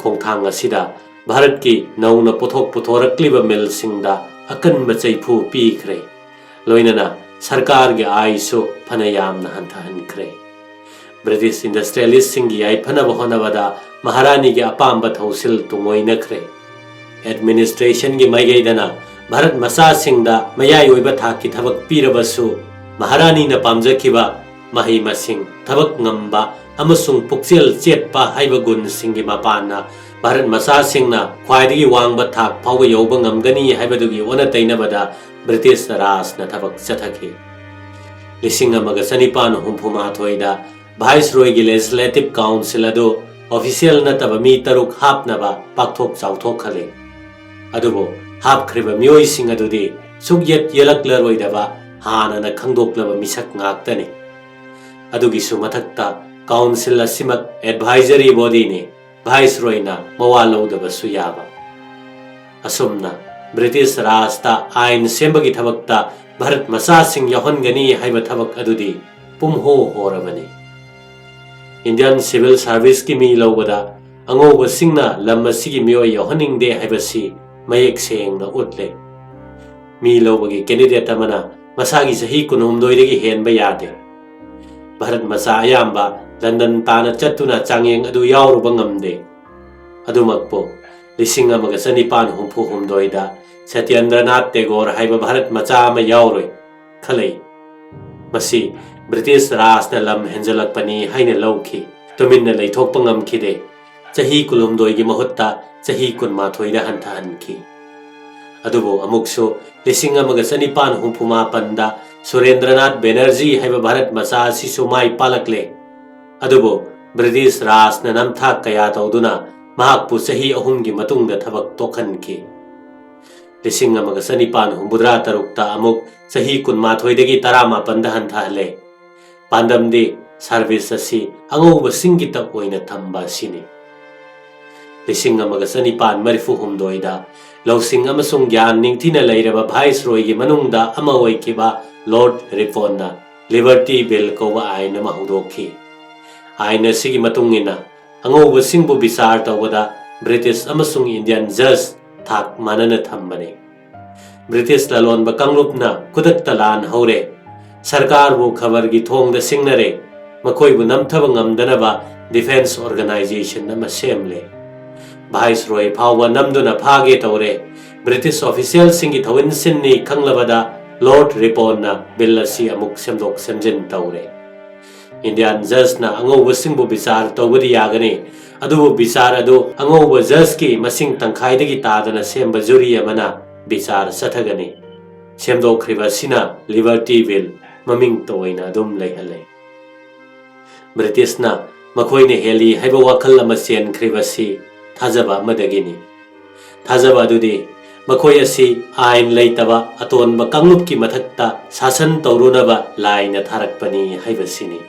खोंथांग असिदा भारत की नौना पुथोक पुथोरक्लिबा मिल सिंगदा अकनबा चैफु पीखरे लोइनना सरकार के आयसु फनयामना हंथहनख्रे ब्रिटिश इंडस्ट्रियलिस्ट सिंगी आइफनब होनबदा महारानी के अपाम्ब थौसिल तुंगोइनख्रे एडमिनिस्ट्रेशन की माइगैदना भारत मसा सिंगदा मयाई ओइबा थाकी थबक पीरबसु महारानी न पामजखिबा मही मसिंग थबक ngamba अमसुंग पुक्सेल चेतपा हाइबा गुण सिंगी मपाना भारत मसा सिंगना ख्वाइदगी वांगबा थाक फावबा यौबा ngamgani हाइबदुगी ओना तैनबदा ब्रिटिश राज न थबक चथखि लिसिंग अमगा चनिपान हुम्फुमाथोइदा वाइसरॉय की लेजिस्लेटिव काउंसिल अदो ऑफिशियल नतब मी तरुक हापनबा पाकथोक चाउथोक खले अदुबो हापख्रिबा मियोइसिंग अदुदि सुगयत येलक्लरोइदबा हानना खंगदोक्लबा मिसक ngaktane अदुगिसु मथक्ता काउंसिल असिमक एडवाइजरी बॉडी ने वाइसरॉय ना मवा लौदबसु याबा असुमना ब्रिटिश राजता आइन सेंबगी थबकता भारत मसा सिंग यहनगनी हाइबा थबक अदुदि पुमहो होरबने इंडियन सिविल सर्विस की मी लौबदा अंगोब सिंगना लम्मा सिगी मियोय यहनिंगदे हाइबसी मयेक सेंगना उतले मी लौबगी कैंडिडेट अमना मसागी चही कुनहुमदोइदगी हेनबा यादे भारत मसा अयाम्बा लंदन ताना चत्तुना चांगेंग अदु यावरुबा ngamde अदुमकपो लिसिंग अमगा चनिपान हुम्फु हुमदोइदा सत्येंद्रनाथ टैगोर हाइबा भारत मचा अमा यावरोय खलै मसी ब्रिटिश राज न लम हेंजलकपनी हाइने लौखि तुमिन्ना लैथोकपा ngamखिदे चही कुलुमदोइगी महुत्ता चही कुनमाथोइदा हंथहनखि अदुबो अमुकसो लिसिंग अमगा चनिपान हुम्फुमापनदा सुरेंद्रनाथ बैनर्जी हाइबा भारत मचा सिसु माइ पालकले अदुबो ब्रिटिश राज न नमथा कया तौदुना महाकपु चही अहुमगी मतुंगदा थबक तोखनखि लिसिंग अमगा चनिपान हुम्बुद्रा तरुकता अमुक चही कुनमाथोइदगी तरामापनदा हंथहले पांडमदे सर्विस असि अंगौब सिंगी तक ओइना थंबा सिनी लिसिंग अमगा चनिपान मरिफु हुमदोइदा लौसिंग अमसुंग ज्ञान निंगथिना लैरबा वाइसरॉय की मनुंगदा अमा ओइखिबा लॉर्ड रिपोना लिबर्टी बिल कौबा आइन अमा हौदोखि आइन असिगी मतुंगिना अंगौब सिंगबु विचार तौबदा ब्रिटिश अमसुंग इंडियन जज थाक मानना थंबने ब्रिटिश ललोनबा कांगरुपना खुदक्ता लान हौरे सरकार वो खबर की थोंग द सिंगनरे मखोई बु नमथब ngamdनबा डिफेंस ऑर्गेनाइजेशन न सेमले वाइसरॉय फावबा नमदुना फागे तौरे ब्रिटिश ऑफिशियल सिंगी थविन सिन्नी खंगलबदा लॉर्ड रिपोना बिल असि अमुक सेमदोक सेमजिन तौरे इंडियन जज ना अंगौब सिंगबु विचार तौबदि यागने अदुबु विचार अदु अंगौब जज की मसिंग तंखाइदगी तादना सेमबा जुरी अमना विचार सथगने सेमदोखरिबसिना लिबर्टी बिल ममिंग तोइना दुम लेहले ब्रिटिश ना मखोइने हेली हाइबा वाखल अमा चेनख्रिबसि थाजबा मदगिनी थाजबा दुदि मखोइ असि आइन लैतबा अतोनबा कांगलुप की मथक्ता शासन तौरुनबा लाइन थारकपनी हाइबसिनी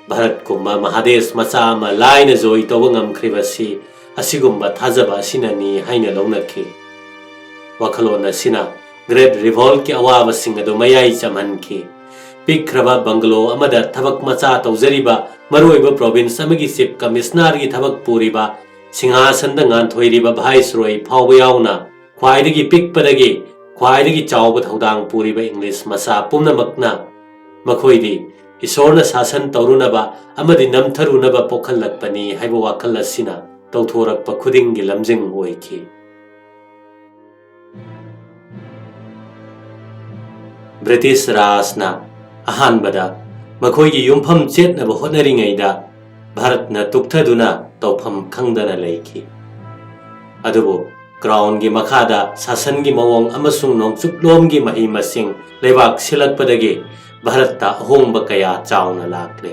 भारत कुम्बा महादेश मचा अमा लाइन जोइ तौबा ngamख्रिबसि असिगुम्बा थाजबा असिननी हाइना लौनखि वाखलोन असिना ग्रेट रिवॉल्ट की अवाब सिंह अदु मयाई चमहनखि पिख्रबा बंगलो थबक मचा तौजरीबा मरुइबा प्रोविंस अमगी चीफ कमिश्नर की थबक पूरीबा ꯁꯤꯡꯍꯥꯁꯟꯗ ꯉꯥꯟꯊꯣꯏꯔꯤꯕ ꯚꯥꯏꯁꯔꯣꯏ ꯐꯥꯎꯕ ꯌꯥꯎꯅ ꯈ꯭ꯋꯥꯏꯗꯒꯤ ꯄꯤꯛꯄꯗꯒꯤ ꯈ꯭ꯋꯥꯏꯗꯒꯤ ꯆꯥꯎꯕ ꯊꯧꯗꯥꯡ ꯄꯨꯔꯤꯕ ꯏꯪꯂꯤꯁ ꯃꯆꯥ ꯄꯨꯝꯅꯃꯛꯅ ꯃꯈꯣꯏꯗꯤ ꯏꯁꯣꯔꯅ ꯁꯥꯁꯟ ꯇꯧꯔꯨꯅꯕ ꯑꯃꯗꯤ ꯅꯝꯊꯔꯨꯅꯕ ꯄꯣꯛꯍꯜꯂꯛꯄꯅꯤ ꯍꯥꯏꯕ ꯋꯥꯈꯜ ꯑꯁꯤꯅ ꯇꯧꯊꯣꯔꯛꯄ ꯈꯨꯗꯤꯡꯒꯤ ꯂꯝꯖꯤꯡ ꯑꯣꯏꯈꯤ꯫ ꯕ꯭ꯔꯤꯇꯤꯁ ꯔꯥꯖꯅ ꯑꯍꯥꯟꯕꯗ ꯃꯈꯣꯏꯒꯤ ꯌꯨꯝꯐꯝ ꯆꯦꯠꯅꯕ ꯍꯣꯠꯅꯔꯤꯉꯩꯗ ꯚꯥꯔꯠꯅ ꯇꯨꯛꯊꯗꯨꯅ ꯇꯧꯐꯝ ꯈꯪꯗꯅ ꯂꯩꯈꯤ꯫ ꯑꯗꯨꯕꯨ ꯀ꯭ꯔꯥꯎꯟꯒꯤ ꯃꯈꯥꯗ ꯁꯥꯁꯟꯒꯤ ꯃꯑꯣꯡ ꯑꯃꯁꯨꯡ ꯅꯣꯡꯆꯨꯞꯂꯣꯝꯒꯤ ꯃꯍꯩ ꯃꯁꯤꯡ ꯂꯩꯕꯥꯛ ꯁꯤꯜꯂꯛꯄꯗꯒꯤ ꯚꯥꯔꯠꯇ ꯑꯍꯣꯡꯕ ꯀꯌꯥ ꯆꯥꯎꯅ ꯂꯥꯛꯂꯦ꯫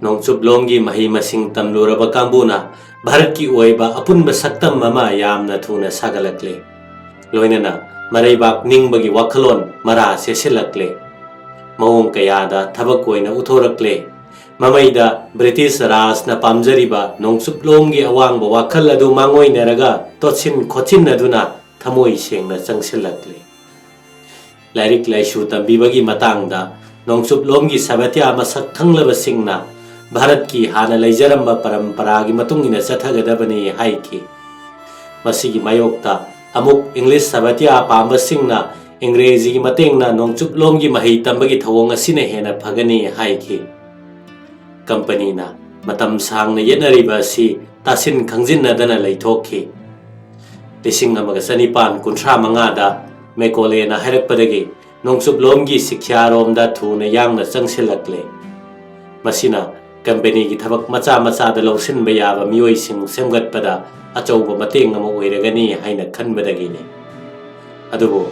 ꯅꯣꯡꯆꯨꯞꯂꯣꯝꯒꯤ ꯃꯍꯩ ꯃꯁꯤꯡ ꯇꯝꯂꯨꯔꯕ ꯀꯥꯡꯕꯨꯅ ꯚꯥꯔꯠꯀꯤ ꯑꯣꯏꯕ ꯑꯄꯨꯟꯕ ꯁꯛꯇꯝ ꯑꯃ ꯌꯥꯝꯅ ꯊꯨꯅ ꯁꯥꯒꯠꯂꯛꯂꯦ꯫ ꯂꯣꯏꯅꯅ ꯃꯔꯩꯕꯥꯛ ꯅꯤꯡꯕꯒꯤ ꯋꯥꯈꯜꯂꯣꯟ ꯃꯔꯥ ꯆꯦꯠꯁꯤꯜꯂꯛꯂꯦ꯫ ꯃꯑꯣꯡ ꯀꯌꯥꯗ ꯊꯕꯛ ꯑꯣꯏꯅ ꯎꯠꯊꯣꯔꯛꯂꯦ꯫ ꯃꯃꯩꯗ ꯕ꯭ꯔꯤꯇꯤꯁ ꯔꯥꯖꯅ ꯄꯥꯝꯖꯔꯤꯕ ꯅꯣꯡꯆꯨꯞꯂꯣꯝꯒꯤ ꯑꯋꯥꯡꯕ ꯋꯥꯈꯜ ꯑꯗꯨ ꯃꯥꯡꯑꯣꯏꯅꯔꯒ ꯇꯣꯠꯁꯤꯟ ꯈꯣꯠꯆꯤꯟꯅꯗꯨꯅ ꯊꯃꯣꯏ ꯁꯦꯡꯅ ꯆꯪꯁꯤꯜꯂꯛꯂꯦ꯫ ꯂꯥꯏꯔꯤꯛ ꯂꯥꯏꯁꯨ ꯇꯝꯕꯤꯕꯒꯤ ꯃꯇꯥꯡꯗ ꯅꯣꯡꯆꯨꯞꯂꯣꯝꯒꯤ ꯁꯥꯕꯇ꯭ꯌ ꯃꯁꯛ ꯈꯪꯂꯕꯁꯤꯡꯅ ꯚꯥꯔꯠꯀꯤ ꯍꯥꯟꯅ ꯂꯩꯖꯔꯝꯕ ꯄꯔꯝꯄꯔꯥꯒꯤ ꯃꯇꯨꯡ ꯏꯟꯅ ꯆꯠꯊꯒꯗꯕꯅꯤ ꯍꯥꯏꯈꯤ꯫ ꯃꯁꯤꯒꯤ ꯃꯥꯌꯣꯛꯇ ꯑꯃꯨꯛ ꯏꯪꯂꯤꯁ ꯁꯥꯕꯇ꯭ꯌ ꯄꯥꯝꯕꯁꯤꯡꯅ ꯏꯪꯒ꯭ꯔꯦꯖꯤꯒꯤ ꯃꯇꯦꯡꯅ ꯅꯣꯡꯆꯨꯞꯂꯣꯝꯒꯤ ꯃꯍꯩ ꯇꯝꯕꯒꯤ ꯊꯧꯑꯣꯡ ꯑꯁꯤꯅ ꯍꯦꯟꯅ ꯐꯒꯅꯤ ꯍꯥꯏꯈꯤ꯫ ꯀꯝꯄꯅꯤꯅ ꯃꯇꯝ ꯁꯥꯡꯅ ꯌꯦꯠꯅꯔꯤꯕ ꯑꯁꯤ ꯇꯥꯁꯤꯟ ꯈꯪꯖꯤꯟꯅꯗꯅ ꯂꯩꯊꯣꯛꯈꯤ꯫ 1735ꯗ ꯃꯦꯀꯣꯂꯦꯅ ꯍꯥꯏꯔꯛꯄꯗꯒꯤ ꯅꯣꯡꯆꯨꯞꯂꯣꯝꯒꯤ ꯁꯤꯛꯈ꯭ꯌꯥꯔꯣꯝꯗ ꯊꯨꯅ ꯌꯥꯡꯅ ꯆꯪꯁꯤꯜꯂꯛꯂꯦ꯫ ꯃꯁꯤꯅ ꯀꯝꯄꯦꯅꯤꯒꯤ ꯊꯕꯛ ꯃꯆꯥ ꯃꯆꯥꯗ ꯂꯧꯁꯤꯟꯕ ꯌꯥꯕ ꯃꯤꯑꯣꯏꯁꯤꯡ ꯁꯦꯝꯒꯠꯄꯗ ꯑꯆꯧꯕ ꯃꯇꯦꯡ ꯑꯃ ꯑꯣꯏꯔꯒꯅꯤ ꯍꯥꯏꯅ ꯈꯟꯕꯗꯒꯤꯅꯤ꯫ ꯑꯗꯨꯕꯨ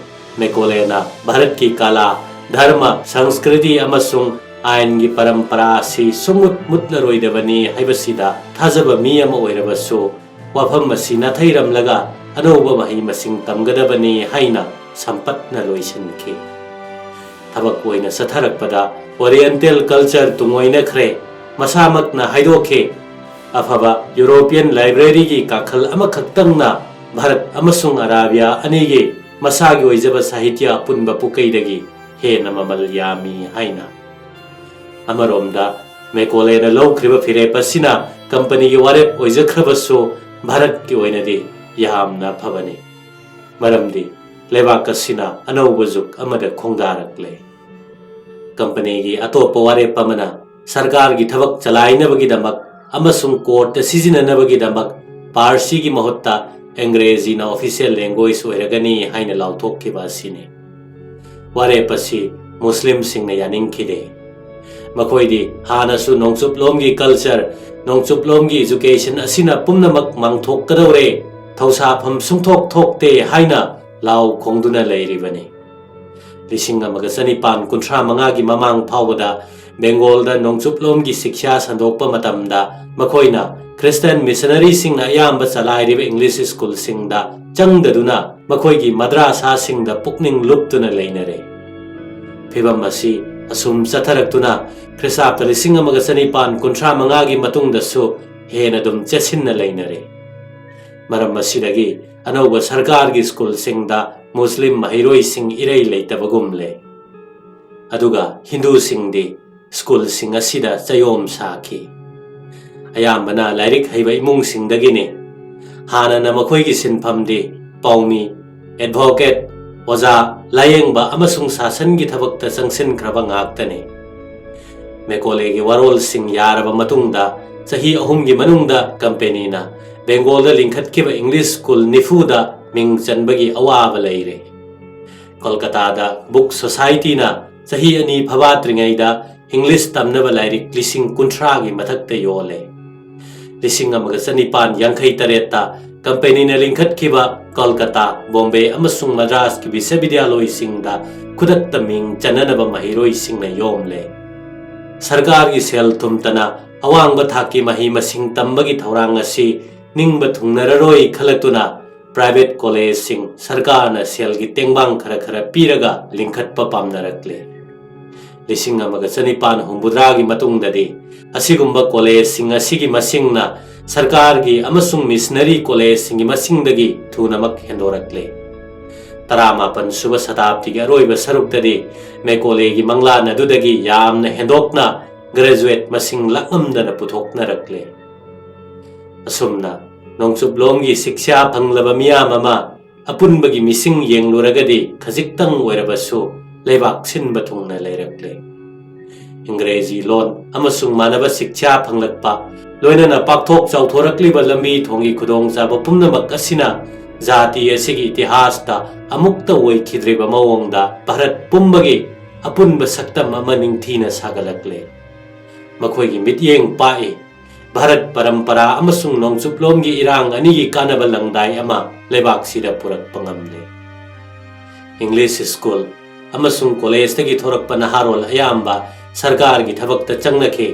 ꯃꯦꯀꯣꯂꯦꯅ ꯚꯥꯔꯠꯀꯤ ꯀꯂꯥ, ꯙꯔꯃ, ꯁꯪꯁꯀ꯭ꯔꯤꯇꯤ ꯑꯃꯁꯨꯡ ꯑꯥꯏꯟꯒꯤ ꯄꯔꯝꯄꯔꯥ ꯑꯁꯤ ꯁꯨꯡꯃꯨꯠ ꯃꯨꯠꯂꯔꯣꯏꯗꯕꯅꯤ ꯍꯥꯏꯕꯁꯤꯗ ꯊꯥꯖꯕ ꯃꯤ ꯑꯃ ꯑꯣꯏꯔꯕꯁꯨ ꯋꯥꯐꯝ ꯑꯁꯤ ꯅꯥꯊꯩꯔꯝꯂꯒ ꯑꯅꯧꯕ ꯃꯍꯩ ꯃꯁꯤꯡ ꯇꯝꯒꯗꯕꯅꯤ ꯍꯥꯏꯅ ꯁꯝꯄꯠꯅ ꯂꯣꯏꯁꯤꯟꯈꯤ꯫ ꯊꯕꯛ ꯑꯣꯏꯅ ꯆꯠꯊꯔꯛꯄꯗ ꯑꯣꯔꯤꯌꯦꯟꯇꯦꯜ ꯀꯜꯆꯔ ꯇꯨꯡꯑꯣꯏꯅꯈ꯭ꯔꯦ꯫ ꯃꯁꯥꯃꯛꯅ ꯍꯥꯏꯗꯣꯛꯈꯤ, ꯑꯐꯕ ꯌꯨꯔꯣꯄꯤꯌꯟ ꯂꯥꯏꯕ꯭ꯔꯦꯔꯤꯒꯤ ꯀꯥꯈꯜ ꯑꯃꯈꯛꯇꯪꯅ ꯚꯥꯔꯠ ꯑꯃꯁꯨꯡ ꯑꯔꯥꯕꯤꯌꯥ ꯑꯅꯤꯒꯤ ꯃꯁꯥꯒꯤ ꯑꯣꯏꯖꯕ ꯁꯥꯍꯤꯇ꯭ꯌ ꯑꯄꯨꯟꯕ ꯄꯨꯀꯩꯗꯒꯤ ꯍꯦꯟꯅ ꯃꯃꯜ ꯌꯥꯝꯃꯤ ꯍꯥꯏꯅ꯫ ꯑꯃꯔꯣꯝꯗ ꯃꯦꯀꯣꯂꯦꯅ ꯂꯧꯈ꯭ꯔꯤꯕ ꯐꯤꯔꯦꯞ ꯑꯁꯤꯅ ꯀꯝꯄꯅꯤꯒꯤ ꯋꯥꯔꯦꯞ ꯑꯣꯏꯖꯈ꯭ꯔꯕꯁꯨ ꯚꯥꯔꯠꯀꯤ ꯑꯣꯏꯅꯗꯤ ꯌꯥꯝꯅ ꯐꯕꯅꯤ꯫ ꯃꯔꯝꯗꯤ ꯂꯩꯕꯥꯛ ꯑꯁꯤꯅ ꯑꯅꯧꯕ ꯖꯨꯛ ꯑꯃꯗ ꯈꯣꯡꯗꯥꯔꯛꯂꯦ꯫ ꯀꯝꯄꯅꯤꯒꯤ ꯑꯇꯣꯞꯄ ꯋꯥꯔꯦꯞ ꯑꯃꯅ ꯁꯔꯀꯥꯔꯒꯤ ꯊꯕꯛ ꯆꯂꯥꯏꯅꯕꯒꯤꯗꯃꯛ ꯑꯃꯁꯨꯡ ꯀꯣꯔꯠꯇ ꯁꯤꯖꯤꯟꯅꯅꯕꯒꯤꯗꯃꯛ ꯄꯥꯔꯁꯤꯒꯤ ꯃꯍꯨꯠꯇ ꯑꯪꯒ꯭ꯔꯦꯖꯤꯅ ꯑꯣꯐꯤꯁꯤꯌꯦꯜ ꯂꯦꯡꯒ꯭ꯋꯦꯖ ꯑꯣꯏꯔꯒꯅꯤ ꯍꯥꯏꯅ ꯂꯥꯎꯊꯣꯛꯈꯤꯕ ꯑꯁꯤꯅꯤ꯫ ꯋꯥꯔꯦꯞ ꯑꯁꯤ ꯃꯨꯁꯂꯤꯝꯁꯤꯡꯅ ꯌꯥꯅꯤꯡꯈꯤꯗꯦ꯫ ꯃꯈꯣꯏꯗꯤ ꯍꯥꯟꯅꯁꯨ ꯅꯣꯡꯆꯨꯞꯂꯣꯝꯒꯤ ꯀꯜꯆꯔ, ꯅꯣꯡꯆꯨꯞꯂꯣꯝꯒꯤ ꯏꯖꯨꯀꯦꯁꯟ ꯑꯁꯤꯅ ꯄꯨꯝꯅꯃꯛ ꯃꯥꯡꯊꯣꯛꯀꯗꯧꯔꯦ, ꯊꯧꯁꯥꯐꯝ ꯁꯨꯡꯊꯣꯛ ꯊꯣꯛꯇꯦ ꯍꯥꯏꯅ ꯂꯥꯎ ꯈꯣꯡꯗꯨꯅ ꯂꯩꯔꯤꯕꯅꯤ꯫ 1735ꯒꯤ ꯃꯃꯥꯡ ꯐꯥꯎꯕꯗ ꯕꯦꯡꯒꯣꯜꯗ ꯅꯣꯡꯆꯨꯞꯂꯣꯝꯒꯤ ꯁꯤꯛꯁ꯭ꯌꯥ ꯁꯟꯗꯣꯛꯄ ꯃꯇꯝꯗ ꯃꯈꯣꯏꯅ ꯈ꯭ꯔꯤꯁꯇꯟ ꯃꯤꯁꯅꯔꯤꯁꯤꯡꯅ ꯑꯌꯥꯝꯕ ꯆꯂꯥꯏꯔꯤꯕ ꯏꯪꯂꯤꯁ ꯁ꯭ꯀꯨꯜꯁꯤꯡꯗ ꯆꯪꯗꯗꯨꯅ ꯃꯈꯣꯏꯒꯤ ꯃꯗ꯭ꯔꯥꯁꯥꯁꯤꯡꯗ ꯄꯨꯛꯅꯤꯡ ꯂꯨꯞꯇꯨꯅ ꯂꯩꯅꯔꯦ꯫ ꯐꯤꯚꯝ ꯑꯁꯤ ꯑꯁꯨꯝ ꯆꯠꯊꯔꯛꯇꯨꯅ ꯈ꯭ꯔꯤꯁ꯭ꯇꯥꯕꯇ 1735ꯒꯤ ꯃꯇꯨꯡꯗꯁꯨ ꯍꯦꯟꯅ ꯑꯗꯨꯝ ꯆꯦꯠꯁꯤꯟꯅ ꯂꯩꯅꯔꯦ꯫ ꯃꯔꯝ ꯑꯁꯤꯗꯒꯤ ꯑꯅꯧꯕ ꯁꯔꯀꯥꯔꯒꯤ ꯁ꯭ꯀꯨꯜꯁꯤꯡꯗ ꯃꯨꯁꯂꯤꯝ ꯃꯍꯩꯔꯣꯏꯁꯤꯡ ꯏꯔꯩ ꯂꯩꯇꯕꯒꯨꯝꯂꯦ꯫ ꯑꯗꯨꯒ ꯍꯤꯟꯗꯨꯁꯤꯡꯗꯤ ꯁ꯭ꯀꯨꯜꯁꯤꯡ ꯑꯁꯤꯗ ꯆꯌꯣꯝ ꯁꯥꯈꯤ꯫ ꯑꯌꯥꯝꯕꯅ ꯂꯥꯏꯔꯤꯛ ꯍꯩꯕ ꯏꯃꯨꯡꯁꯤꯡꯗꯒꯤꯅꯤ꯫ ꯍꯥꯟꯅꯅ ꯃꯈꯣꯏꯒꯤ ꯁꯤꯟꯐꯝꯗꯤ ꯄꯥꯎꯃꯤ, ꯑꯦꯗꯚꯣꯀꯦꯠ, ꯑꯣꯖꯥ, ꯂꯥꯌꯦꯡꯕ ꯑꯃꯁꯨꯡ ꯁꯥꯁꯟꯒꯤ ꯊꯕꯛꯇ ꯆꯪꯁꯤꯟꯈ꯭ꯔꯕ ꯉꯥꯛꯇꯅꯤ꯫ ꯃꯦꯀꯣꯂꯦꯒꯤ ꯋꯥꯔꯣꯜꯁꯤꯡ ꯌꯥꯔꯕ ꯃꯇꯨꯡꯗ ꯆꯍꯤ 3ꯒꯤ ꯃꯅꯨꯡꯗ ꯀꯝꯄꯦꯅꯤꯅ ꯕꯦꯡꯒꯣꯜꯗ ꯂꯤꯡꯈꯠꯈꯤꯕ ꯏꯪꯂꯤꯁ ꯁ꯭ꯀꯨꯜ 90ꯗ ꯃꯤꯡ ꯆꯟꯕꯒꯤ ꯑꯋꯥꯕ ꯂꯩꯔꯦ꯫ ꯀꯣꯜꯀꯇꯥꯗ ꯕꯨꯛ ꯁꯣꯁꯥꯏꯇꯤꯅ ꯆꯍꯤ 2 ꯐꯥꯐꯥꯠꯇ꯭ꯔꯤꯉꯩꯗ ꯏꯪꯂꯤꯁ ꯇꯝꯅꯕ ꯂꯥꯏꯔꯤꯛ 30,000ꯒꯤ ꯃꯊꯛꯇ ꯌꯣꯜꯂꯦ꯫ 1758ꯗ ꯀꯝꯄꯦꯅꯤꯅ ꯂꯤꯡꯈꯠꯈꯤꯕ ꯀꯣꯜꯀꯇꯥ, ꯕꯣꯝꯕꯦ ꯑꯃꯁꯨꯡ ꯃദ്ꯔꯥꯁꯀꯤ ꯕꯤꯁ꯭ꯋꯥꯕꯤꯗ꯭ꯌꯥꯂꯣꯏꯁꯤꯡꯗ ꯈꯨꯗꯛꯇ ꯃꯤꯡ ꯆꯟꯅꯅꯕ ꯃꯍꯩꯔꯣꯏꯁꯤꯡꯅ ꯌꯣꯝꯂꯦ꯫ ꯁꯔꯀꯥꯔꯒꯤ ꯁꯦꯜ ꯊꯨꯝꯇꯅ ꯑꯋꯥꯡꯕ ꯊꯥꯛꯀꯤ ꯃꯍꯩ ꯃꯁꯤꯡ ꯇꯝꯕꯒꯤ ꯊꯧꯔꯥꯡ ꯑꯁꯤ ꯅꯤꯡꯕ ꯊꯨꯡꯅꯔꯔꯣꯏ ꯈꯜꯂꯛꯇꯨꯅ ꯄ꯭ꯔꯥꯏꯚꯦꯠ ꯀꯣꯂꯦꯖꯁꯤꯡ ꯁꯔꯀꯥꯔꯅ ꯁꯦꯜꯒꯤ ꯇꯦꯡꯕꯥꯡ ꯈꯔ ꯄꯤꯔꯒ ꯂꯤꯡꯈꯠꯄ ꯄꯥꯝꯅꯔꯛꯂꯦ꯫ 1764ꯒꯤ ꯃꯇꯨꯡꯗꯗꯤ ꯑꯁꯤꯒꯨꯝꯕ ꯀꯣꯂꯦꯖꯁꯤꯡ ꯑꯁꯤꯒꯤ ꯃꯁꯤꯡꯅ ꯁꯔꯀꯥꯔꯒꯤ ꯑꯃꯁꯨꯡ ꯃꯤꯁꯅꯔꯤ ꯀꯣꯂꯦꯖꯁꯤꯡꯒꯤ ꯃꯁꯤꯡꯗꯒꯤ ꯊꯨꯅꯃꯛ ꯍꯦꯟꯗꯣꯔꯛꯂꯦ꯫ 19ꯁꯨꯕ ꯁꯇꯥꯕꯗꯤꯒꯤ ꯑꯔꯣꯏꯕ ꯁꯔꯨꯛꯇꯗꯤ ꯃꯦꯀꯣꯂꯦꯒꯤ ꯃꯪꯂꯥꯟ ꯑꯗꯨꯗꯒꯤ ꯌꯥꯝꯅ ꯍꯦꯟꯗꯣꯛꯅ ꯒ꯭ꯔꯦꯖꯨꯑꯦꯠ ꯃꯁꯤꯡ ꯂꯥꯛꯉꯝꯗꯅ ꯄꯨꯊꯣꯛꯅꯔꯛꯂꯦ꯫ ꯑꯁꯨꯝꯅ ꯅꯣꯡꯆꯨꯞꯂꯣꯝꯒꯤ ꯁꯤꯛꯁꯥ ꯐꯪꯂꯕ ꯃꯤꯌꯥꯝ ꯑꯃ ꯑꯄꯨꯟꯕꯒꯤ ꯃꯤꯁꯤꯡ ꯌꯦꯡꯂꯨꯔꯒꯗꯤ ꯈꯖꯤꯛꯇꯪ ꯑꯣꯏꯔꯕꯁꯨ ꯂꯩꯕꯥꯛ ꯁꯤꯟꯕ ꯊꯨꯡꯅ ꯂꯩꯔꯛꯂꯦ꯫ ꯏꯪꯒ꯭ꯔꯦꯖꯤ ꯂꯣꯟ ꯑꯃꯁꯨꯡ ꯃꯥꯟꯅꯕ ꯁꯤꯛꯁꯥ ꯐꯪꯂꯛꯄ ꯂꯣꯏꯅꯅ ꯄꯥꯛꯊꯣꯛ ꯆꯥꯎꯊꯣꯔꯛꯂꯤꯕ ꯂꯝꯕꯤ ꯊꯣꯡꯒꯤ ꯈꯨꯗꯣꯡꯆꯥꯕ ꯄꯨꯝꯅꯃꯛ ꯑꯁꯤꯅ ꯖꯥꯇꯤ ꯑꯁꯤꯒꯤ ꯏꯇꯤꯍꯥꯁꯇ ꯑꯃꯨꯛꯇ ꯑꯣꯏꯈꯤꯗ꯭ꯔꯤꯕ ꯃꯑꯣꯡꯗ ꯚꯥꯔꯠ ꯄꯨꯝꯕꯒꯤ ꯑꯄꯨꯟꯕ ꯁꯛꯇꯝ ꯑꯃ ꯅꯤꯡꯊꯤꯅ ꯁꯥꯒꯠꯂꯛꯂꯦ꯫ ꯃꯈꯣꯏꯒꯤ ꯃꯤꯠꯌꯦꯡ ꯄꯥꯛꯏ ꯚꯥꯔꯠ ꯄꯔꯝꯄꯔꯥ ꯑꯃꯁꯨꯡ ꯅꯣꯡꯆꯨꯞꯂꯣꯝꯒꯤ ꯏꯔꯥꯡ ꯑꯅꯤꯒꯤ ꯀꯥꯟꯅꯕ ꯂꯪꯗꯥꯏ ꯑꯃ ꯂꯩꯕꯥꯛꯁꯤꯗ ꯄꯨꯔꯛꯄ ꯉꯝꯂꯦ꯫ ꯏꯪꯂꯤꯁ ꯁ꯭ꯀꯨꯜ ꯑꯃꯁꯨꯡ ꯀꯣꯂꯦꯖꯇꯒꯤ ꯊꯣꯔꯛꯄ ꯅꯍꯥꯔꯣꯜ ꯑꯌꯥꯝꯕ ꯁꯔꯀꯥꯔꯒꯤ ꯊꯕꯛꯇ ꯆꯪꯅꯈꯤ꯫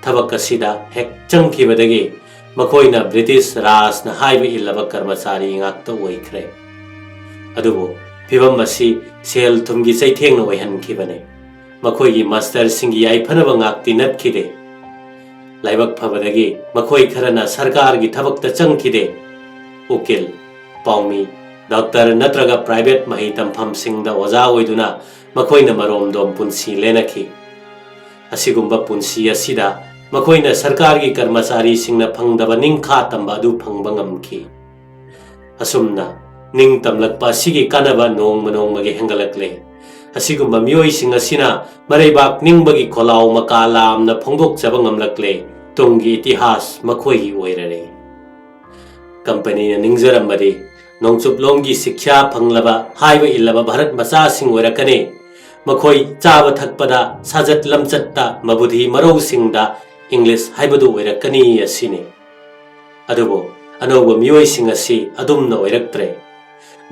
ꯊꯕꯛ ꯑꯁꯤꯗ ꯍꯦꯛ ꯆꯪꯈꯤꯕꯗꯒꯤ ꯃꯈꯣꯏꯅ ꯕ꯭ꯔꯤꯇꯤꯁ ꯔꯥꯖꯅ ꯍꯥꯏꯕ ꯏꯜꯂꯕ ꯀꯔꯃꯆꯥꯔꯤ ꯉꯥꯛꯇ ꯑꯣꯏꯈ꯭ꯔꯦ꯫ ꯑꯗꯨꯕꯨ ꯐꯤꯚꯝ ꯑꯁꯤ ꯁꯦꯜ ꯊꯨꯝꯒꯤ ꯆꯩꯊꯦꯡꯅ ꯑꯣꯏꯍꯟꯈꯤꯕꯅꯤ꯫ ꯃꯈꯣꯏꯒꯤ ꯃꯥꯁꯇꯔꯁꯤꯡꯒꯤ ꯌꯥꯏꯐꯅꯕ ꯉꯥꯛꯇꯤ ꯅꯠꯈꯤꯗꯦ꯫ ꯂꯥꯏꯕꯛ ꯐꯕꯗꯒꯤ ꯃꯈꯣꯏ ꯈꯔꯅ ꯁꯔꯀꯥꯔꯒꯤ ꯊꯕꯛꯇ ꯆꯪꯈꯤꯗꯦ꯫ ꯎꯀꯤꯜ, ꯄꯥꯎꯃꯤ, ꯗꯣꯛꯇꯔ ꯅꯠꯇ꯭ꯔꯒ ꯄ꯭ꯔꯥꯏꯚꯦꯠ ꯃꯍꯩ ꯇꯝꯐꯝꯁꯤꯡꯗ ꯑꯣꯖꯥ ꯑꯣꯏꯗꯨꯅ ꯃꯈꯣꯏꯅ ꯃꯔꯣꯝꯗꯣꯝ ꯄꯨꯟꯁꯤ ꯂꯦꯅꯈꯤ꯫ ꯑꯁꯤꯒꯨꯝꯕ ꯄꯨꯟꯁꯤ ꯑꯁꯤꯗ ꯃꯈꯣꯏꯅ ꯁꯔꯀꯥꯔꯒꯤ ꯀꯔꯃꯆꯥꯔꯤꯁꯤꯡꯅ ꯐꯪꯗꯕ ꯅꯤꯡꯈꯥ ꯇꯝꯕ ꯑꯗꯨ ꯐꯪꯕ ꯉꯝꯈꯤ꯫ ꯑꯁꯨꯝꯅ ꯅꯤꯡꯇꯝꯂꯛꯄ ꯑꯁꯤꯒꯤ ꯀꯥꯟꯅꯕ ꯅꯣꯡꯃ ꯅꯣꯡꯃꯒꯤ ꯍꯦꯟꯒꯠꯂꯛꯂꯦ꯫ ꯑꯁꯤꯒꯨꯝꯕ ꯃꯤꯑꯣꯏꯁꯤꯡ ꯑꯁꯤꯅ ꯃꯔꯩꯕꯥꯛ ꯅꯤꯡꯕꯒꯤ ꯈꯣꯜꯂꯥꯎ ꯃꯀꯥ ꯂꯥꯝꯅ ꯐꯣꯡꯗꯣꯛꯆꯕ ꯉꯝꯂꯛꯂꯦ꯫ ꯇꯨꯡꯒꯤ ꯏꯇꯤꯍꯥꯁ ꯃꯈꯣꯏꯒꯤ ꯑꯣꯏꯔꯔꯦ꯫ ꯀꯝꯄꯅꯤꯅ ꯅꯤꯡꯖꯔꯝꯕꯗꯤ ꯅꯣꯡꯆꯨꯞꯂꯣꯝꯒꯤ ꯁꯤꯛꯁꯥ ꯐꯪꯂꯕ ꯍꯥꯏꯕ ꯏꯜꯂꯕ ꯚꯥꯔꯠ ꯃꯆꯥꯁꯤꯡ ꯑꯣꯏꯔꯛꯀꯅꯤ꯫ ꯃꯈꯣꯏ ꯆꯥꯕ ꯊꯛꯄꯗ, ꯁꯥꯖꯠ ꯂꯝꯆꯠꯇ, ꯃꯕꯨꯙꯤ ꯃꯔꯧꯁꯤꯡꯗ ꯏꯪꯂꯤꯁ ꯍꯥꯏꯕꯗꯨ ꯑꯣꯏꯔꯛꯀꯅꯤ ꯑꯁꯤꯅꯤ꯫ ꯑꯗꯨꯕꯨ ꯑꯅꯧꯕ ꯃꯤꯑꯣꯏꯁꯤꯡ ꯑꯁꯤ ꯑꯗꯨꯝꯅ ꯑꯣꯏꯔꯛꯇ꯭ꯔꯦ꯫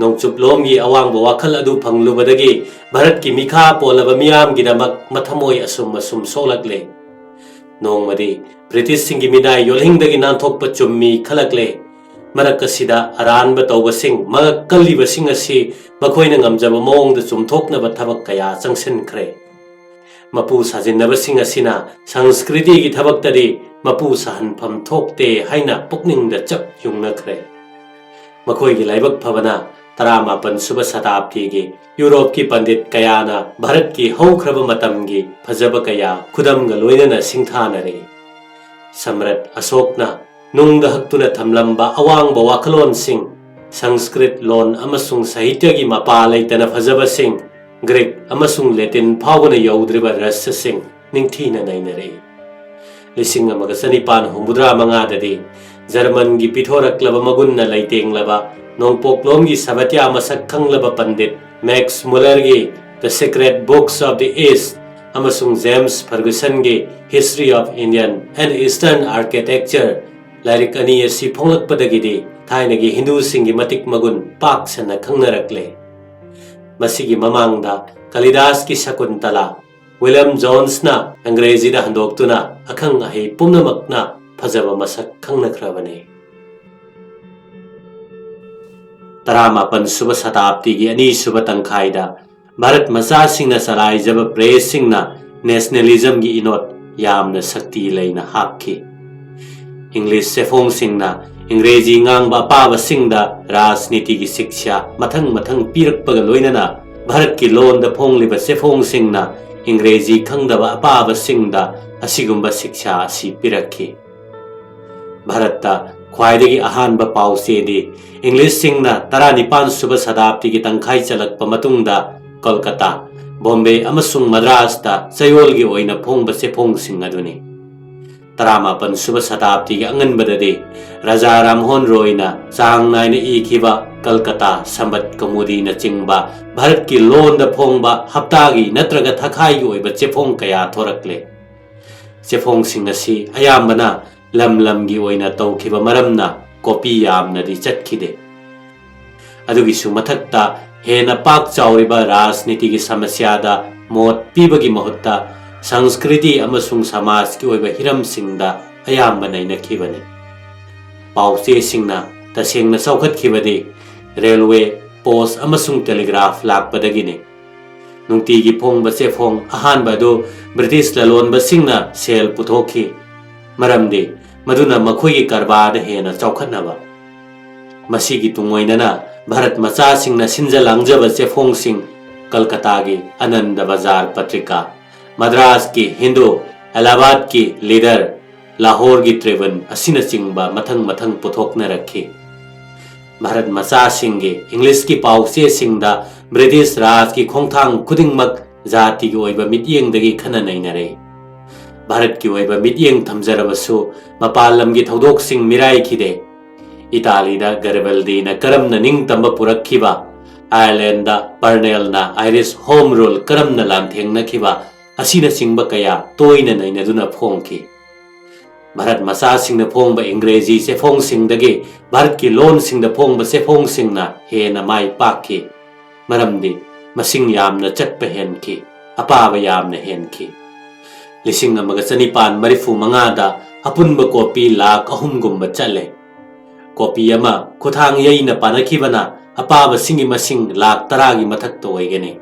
ꯅꯣꯡꯆꯨꯞꯂꯣꯝꯒꯤ ꯑꯋꯥꯡꯕ ꯋꯥꯈꯜ ꯑꯗꯨ ꯐꯪꯂꯨꯕꯗꯒꯤ ꯚꯥꯔꯠꯀꯤ ꯃꯤꯈꯥ ꯄꯣꯜꯂꯕ ꯃꯤꯌꯥꯝꯒꯤꯗꯃꯛ ꯃꯊꯃꯣꯏ ꯑꯁꯨꯝ ꯁꯣꯛꯂꯛꯂꯦ꯫ ꯅꯣꯡꯃꯗꯤ ꯕ꯭ꯔꯤꯇꯤꯁꯁꯤꯡꯒꯤ ꯃꯤꯅꯥꯏ ꯌꯣꯜꯍꯤꯡꯗꯒꯤ ꯅꯥꯟꯊꯣꯛꯄ ꯆꯨꯝꯃꯤ ꯈꯜꯂꯛꯂꯦ꯫ ꯃꯔꯛ ꯑꯁꯤꯗ ꯑꯔꯥꯟꯕ ꯇꯧꯕꯁꯤꯡ, ꯃꯉꯛ ꯀꯜꯂꯤꯕꯁꯤꯡ ꯑꯁꯤ ꯃꯈꯣꯏꯅ ꯉꯝꯖꯕ ꯃꯑꯣꯡꯗ ꯆꯨꯝꯊꯣꯛꯅꯕ ꯊꯕꯛ ꯀꯌꯥ ꯆꯪꯁꯤꯟꯈ꯭ꯔꯦ꯫ ꯃꯄꯨ ꯁꯥꯖꯤꯟꯅꯕꯁꯤꯡ ꯑꯁꯤꯅ ꯁꯪꯁꯀ꯭ꯔꯤꯇꯤꯒꯤ ꯊꯕꯛꯇꯗꯤ ꯃꯄꯨ ꯁꯥꯍꯟꯐꯝ ꯊꯣꯛꯇꯦ ꯍꯥꯏꯅ ꯄꯨꯛꯅꯤꯡꯗ ꯆꯞ ꯌꯨꯡꯅꯈ꯭ꯔꯦ꯫ ꯃꯈꯣꯏꯒꯤ ꯂꯥꯏꯕꯛ ꯐꯕꯅ 19 ꯁꯨꯕ ꯁꯇꯥꯕꯗꯤꯒꯤ ꯌꯨꯔꯣꯞꯀꯤ ꯄꯟꯗꯤꯠ ꯀꯌꯥꯅ ꯚꯥꯔꯠꯀꯤ ꯍꯧꯈ꯭ꯔꯕ ꯃꯇꯝꯒꯤ ꯐꯖꯕ ꯀꯌꯥ ꯈꯨꯗꯝꯒ ꯂꯣꯏꯅꯅ ꯁꯤꯡꯊꯥꯅꯔꯦ꯫ ꯁꯝꯔꯥꯠ ꯑꯁꯣꯛꯅ ꯅꯨꯡꯗ ꯍꯛꯇꯨꯅ ꯊꯝꯂꯝꯕ ꯑꯋꯥꯡꯕ ꯋꯥꯈꯜꯂꯣꯟꯁꯤꯡ, ꯁꯪꯁꯀ꯭ꯔꯤꯠ ꯂꯣꯟ ꯑꯃꯁꯨꯡ ꯁꯥꯍꯤꯇ꯭ꯌꯒꯤ ꯃꯄꯥ ꯂꯩꯇꯅ ꯐꯖꯕꯁꯤꯡ, ꯒ꯭ꯔꯤꯛ ꯑꯃꯁꯨꯡ ꯂꯦꯇꯤꯟ ꯐꯥꯎꯕꯅ ꯌꯧꯗ꯭ꯔꯤꯕ ꯔꯁꯁꯤꯡ ꯅꯤꯡꯊꯤꯅ ꯅꯩꯅꯔꯛꯏ꯫ 1965ꯗꯗꯤ ꯖꯔꯃꯟꯒꯤ ꯄꯤꯊꯣꯔꯛꯂꯕ ꯃꯒꯨꯟꯅ ꯂꯩꯇꯦꯡꯂꯕ ꯅꯣꯡꯄꯣꯛꯂꯣꯝꯒꯤ ꯁꯥꯕꯇ꯭ꯌ ꯃꯁꯛ ꯈꯪꯂꯕ ꯄꯟꯗꯤꯠ ꯃꯦꯛꯁ ꯃꯨꯂꯔꯒꯤ the sacred books of the east ꯑꯃꯁꯨꯡ ꯖꯦꯝꯁ ꯐꯔꯒꯨꯁꯟꯒꯤ history of Indian and eastern architecture ꯂꯥꯏꯔꯤꯛ ꯑꯅꯤ ꯑꯁꯤ ꯐꯣꯡꯂꯛꯄꯗꯒꯤꯗꯤ ꯊꯥꯏꯅꯒꯤ ꯍꯤꯟꯗꯨꯁꯤꯡꯒꯤ ꯃꯇꯤꯛ ꯃꯒꯨꯟ ꯄꯥꯛ ꯁꯟꯅ ꯈꯪꯅꯔꯛꯂꯦ꯫ ꯃꯁꯤꯒꯤ ꯃꯃꯥꯡꯗ ꯀꯥꯂꯤꯗꯥꯁꯀꯤ ꯁꯀꯨꯟꯇꯂꯥ, ꯋꯤꯂꯤꯌꯝ ꯖꯣꯟꯁꯅ ꯑꯪꯒ꯭ꯔꯦꯖꯤꯗ ꯍꯟꯗꯣꯛꯇꯨꯅ ꯑꯈꯪ ꯑꯍꯩ ꯄꯨꯝꯅꯃꯛꯅ ꯐꯖꯕ ꯃꯁꯛ ꯈꯪꯅꯈ꯭ꯔꯕꯅꯤ꯫ 19 ꯁꯨꯕ ꯁꯇꯥꯕꯗꯤꯒꯤ ꯑꯅꯤꯁꯨꯕ ꯇꯪꯈꯥꯏꯗ ꯚꯥꯔꯠ ꯃꯆꯥꯁꯤꯡꯅ ꯆꯂꯥꯏꯖꯕ ꯄ꯭ꯔꯦꯁꯁꯤꯡꯅ ꯅꯦꯁꯅꯦꯂꯤꯖꯝꯒꯤ ꯏꯅꯣꯠ ꯌꯥꯝꯅ ꯁꯛꯇꯤ ꯂꯩꯅ ꯍꯥꯞꯈꯤ꯫ ꯏꯪꯂꯤꯁ ꯆꯦꯐꯣꯡꯁꯤꯡꯅ ꯏꯪꯒ꯭ꯔꯦꯖꯤ ꯉꯥꯡꯕ ꯑꯄꯥꯕꯁꯤꯡꯗ ꯔꯥꯖꯅꯤꯇꯤꯒꯤ ꯁꯤꯛꯁꯥ ꯃꯊꯪ ꯄꯤꯔꯛꯄꯒ ꯂꯣꯏꯅꯅ ꯚꯥꯔꯠꯀꯤ ꯂꯣꯟꯗ ꯐꯣꯡꯂꯤꯕ ꯆꯦꯐꯣꯡꯁꯤꯡꯅ ꯏꯪꯒ꯭ꯔꯦꯖꯤ ꯈꯪꯗꯕ ꯑꯄꯥꯕꯁꯤꯡꯗ ꯑꯁꯤꯒꯨꯝꯕ ꯁꯤꯛꯁꯥ ꯑꯁꯤ ꯄꯤꯔꯛꯈꯤ꯫ ꯚꯥꯔꯠꯇ ꯈ꯭ꯋꯥꯏꯗꯒꯤ ꯑꯍꯥꯟꯕ ꯄꯥꯎꯆꯦꯗꯤ ꯏꯪꯂꯤꯁꯁꯤꯡꯅ 19 ꯁꯨꯕ ꯁꯇꯥꯕꯗꯤꯒꯤ ꯇꯪꯈꯥꯏ ꯆꯜꯂꯛꯄ ꯃꯇꯨꯡꯗ ꯀꯣꯜꯀꯇꯥ, ꯕꯣꯝꯕꯦ ꯑꯃꯁꯨꯡ ꯃദ്ꯔꯥꯁꯇ ꯆꯌꯣꯜꯒꯤ ꯑꯣꯏꯅ ꯐꯣꯡꯕ ꯆꯦꯐꯣꯡꯁꯤꯡ ꯑꯗꯨꯅꯤ꯫ 19 ꯁꯨꯕ ꯁꯇꯥꯕꯗꯤꯒꯤ ꯑꯉꯟꯕꯗꯗꯤ ꯔꯥꯖꯥ ꯔꯥꯝꯃꯣꯍꯟ ꯔꯣꯏꯅ ꯆꯥꯡ ꯅꯥꯏꯅ ꯏꯈꯤꯕ ꯀꯜꯀꯇꯥ ꯁꯝꯕꯠ ꯀꯧꯃꯨꯗꯤꯅꯆꯤꯡꯕ ꯚꯥꯔꯠꯀꯤ ꯂꯣꯟꯗ ꯐꯣꯡꯕ ꯍꯞꯇꯥꯒꯤ ꯅꯠꯇ꯭ꯔꯒ ꯊꯥꯈꯥꯏꯒꯤ ꯑꯣꯏꯕ ꯆꯦꯐꯣꯡ ꯀꯌꯥ ꯊꯣꯔꯛꯂꯦ꯫ ꯆꯦꯐꯣꯡꯁꯤꯡ ꯑꯁꯤ ꯑꯌꯥꯝꯕꯅ ꯂꯝꯒꯤ ꯑꯣꯏꯅ ꯇꯧꯈꯤꯕ ꯃꯔꯝꯅ ꯀꯣꯄꯤ ꯌꯥꯝꯅꯗꯤ ꯆꯠꯈꯤꯗꯦ꯫ ꯑꯗꯨꯒꯤꯁꯨ ꯃꯊꯛꯇ ꯍꯦꯟꯅ ꯄꯥꯛ ꯆꯥꯎꯔꯤꯕ ꯔꯥꯖꯅꯤꯇꯤꯒꯤ ꯁꯃꯁ꯭ꯌꯥꯗ ꯃꯣꯠ ꯄꯤꯕꯒꯤ ꯃꯍꯨꯠꯇ ꯁꯪꯁꯀ꯭ꯔꯤꯇꯤ ꯑꯃꯁꯨꯡ ꯁꯃꯥꯖꯀꯤ ꯑꯣꯏꯕ ꯍꯤꯔꯝꯁꯤꯡꯗ ꯑꯌꯥꯝꯕ ꯅꯩꯅꯈꯤꯕꯅꯤ꯫ ꯄꯥꯎꯆꯦꯁꯤꯡꯅ ꯇꯁꯦꯡꯅ ꯆꯥꯎꯈꯠꯈꯤꯕꯗꯤ ꯔꯦꯜꯋꯦ, ꯄꯣꯁꯠ ꯑꯃꯁꯨꯡ ꯇꯦꯂꯤꯒ꯭ꯔꯥꯐ ꯂꯥꯛꯄꯗꯒꯤꯅꯤ꯫ ꯅꯨꯡꯇꯤꯒꯤ ꯐꯣꯡꯕ ꯆꯦꯐꯣꯡ ꯑꯍꯥꯟꯕ ꯑꯗꯨ ꯕ꯭ꯔꯤꯇꯤꯁ ꯂꯂꯣꯟꯕꯁꯤꯡꯅ ꯁꯦꯜ ꯄꯨꯊꯣꯛꯈꯤ, ꯃꯔꯝꯗꯤ ꯃꯗꯨꯅ ꯃꯈꯣꯏꯒꯤ ꯀꯔꯕꯥꯔꯗ ꯍꯦꯟꯅ ꯆꯥꯎꯈꯠꯅꯕ꯫ ꯃꯁꯤꯒꯤ ꯇꯨꯡꯑꯣꯏꯅꯅ ꯚꯥꯔꯠ ꯃꯆꯥꯁꯤꯡꯅ ꯁꯤꯟꯖ ꯂꯥꯡꯖꯕ ꯆꯦꯐꯣꯡꯁꯤꯡ कलकत्तागी आनंद बाजार पत्रिका, मद्रास की हिंदू, इलाहाबाद की लीडर, लाहौर की ट्रेवन असिनचिंगबा मथंग मथंग पुथोकनरखी भारत मचासिंगे इंग्लिश की पाउचे सिंगदा ब्रिटिश राज की खोंगथांग खुदिंगमक जाति की ओइबा मित्येंगदगी खना नैनरे भारत की ओइबा मित्येंग थमजरबसु मपाल लमगी थौदोकसिंग मिराइखिदे इटालीदा गरबल्दीना करमना निंगतंबा पुरखिबा आयरलैंडदा पर्नेलना आयरिश होम रूल करमना लांथेंगनखिबा असिना चिंगबा कया तोइना नैनदुना फोंखि भारत मचासिंगना फोंगबा इंग्रेजी सेफोंगसिंगदगी भारत की लोन सिंगदा फोंगबा सेफोंगसिंगना हेना माइ पाखि मरमदि मसिंग यामना चटपा हेनखि अपाबा यामना हेनखि 1945 अपुनबा कॉपी लाख 3 गुम्बा चले कॉपी अमा खुथांग यैना पानखिबना अपाबा सिंगी मसिंग लाख 10 की मथक्ता ओइगने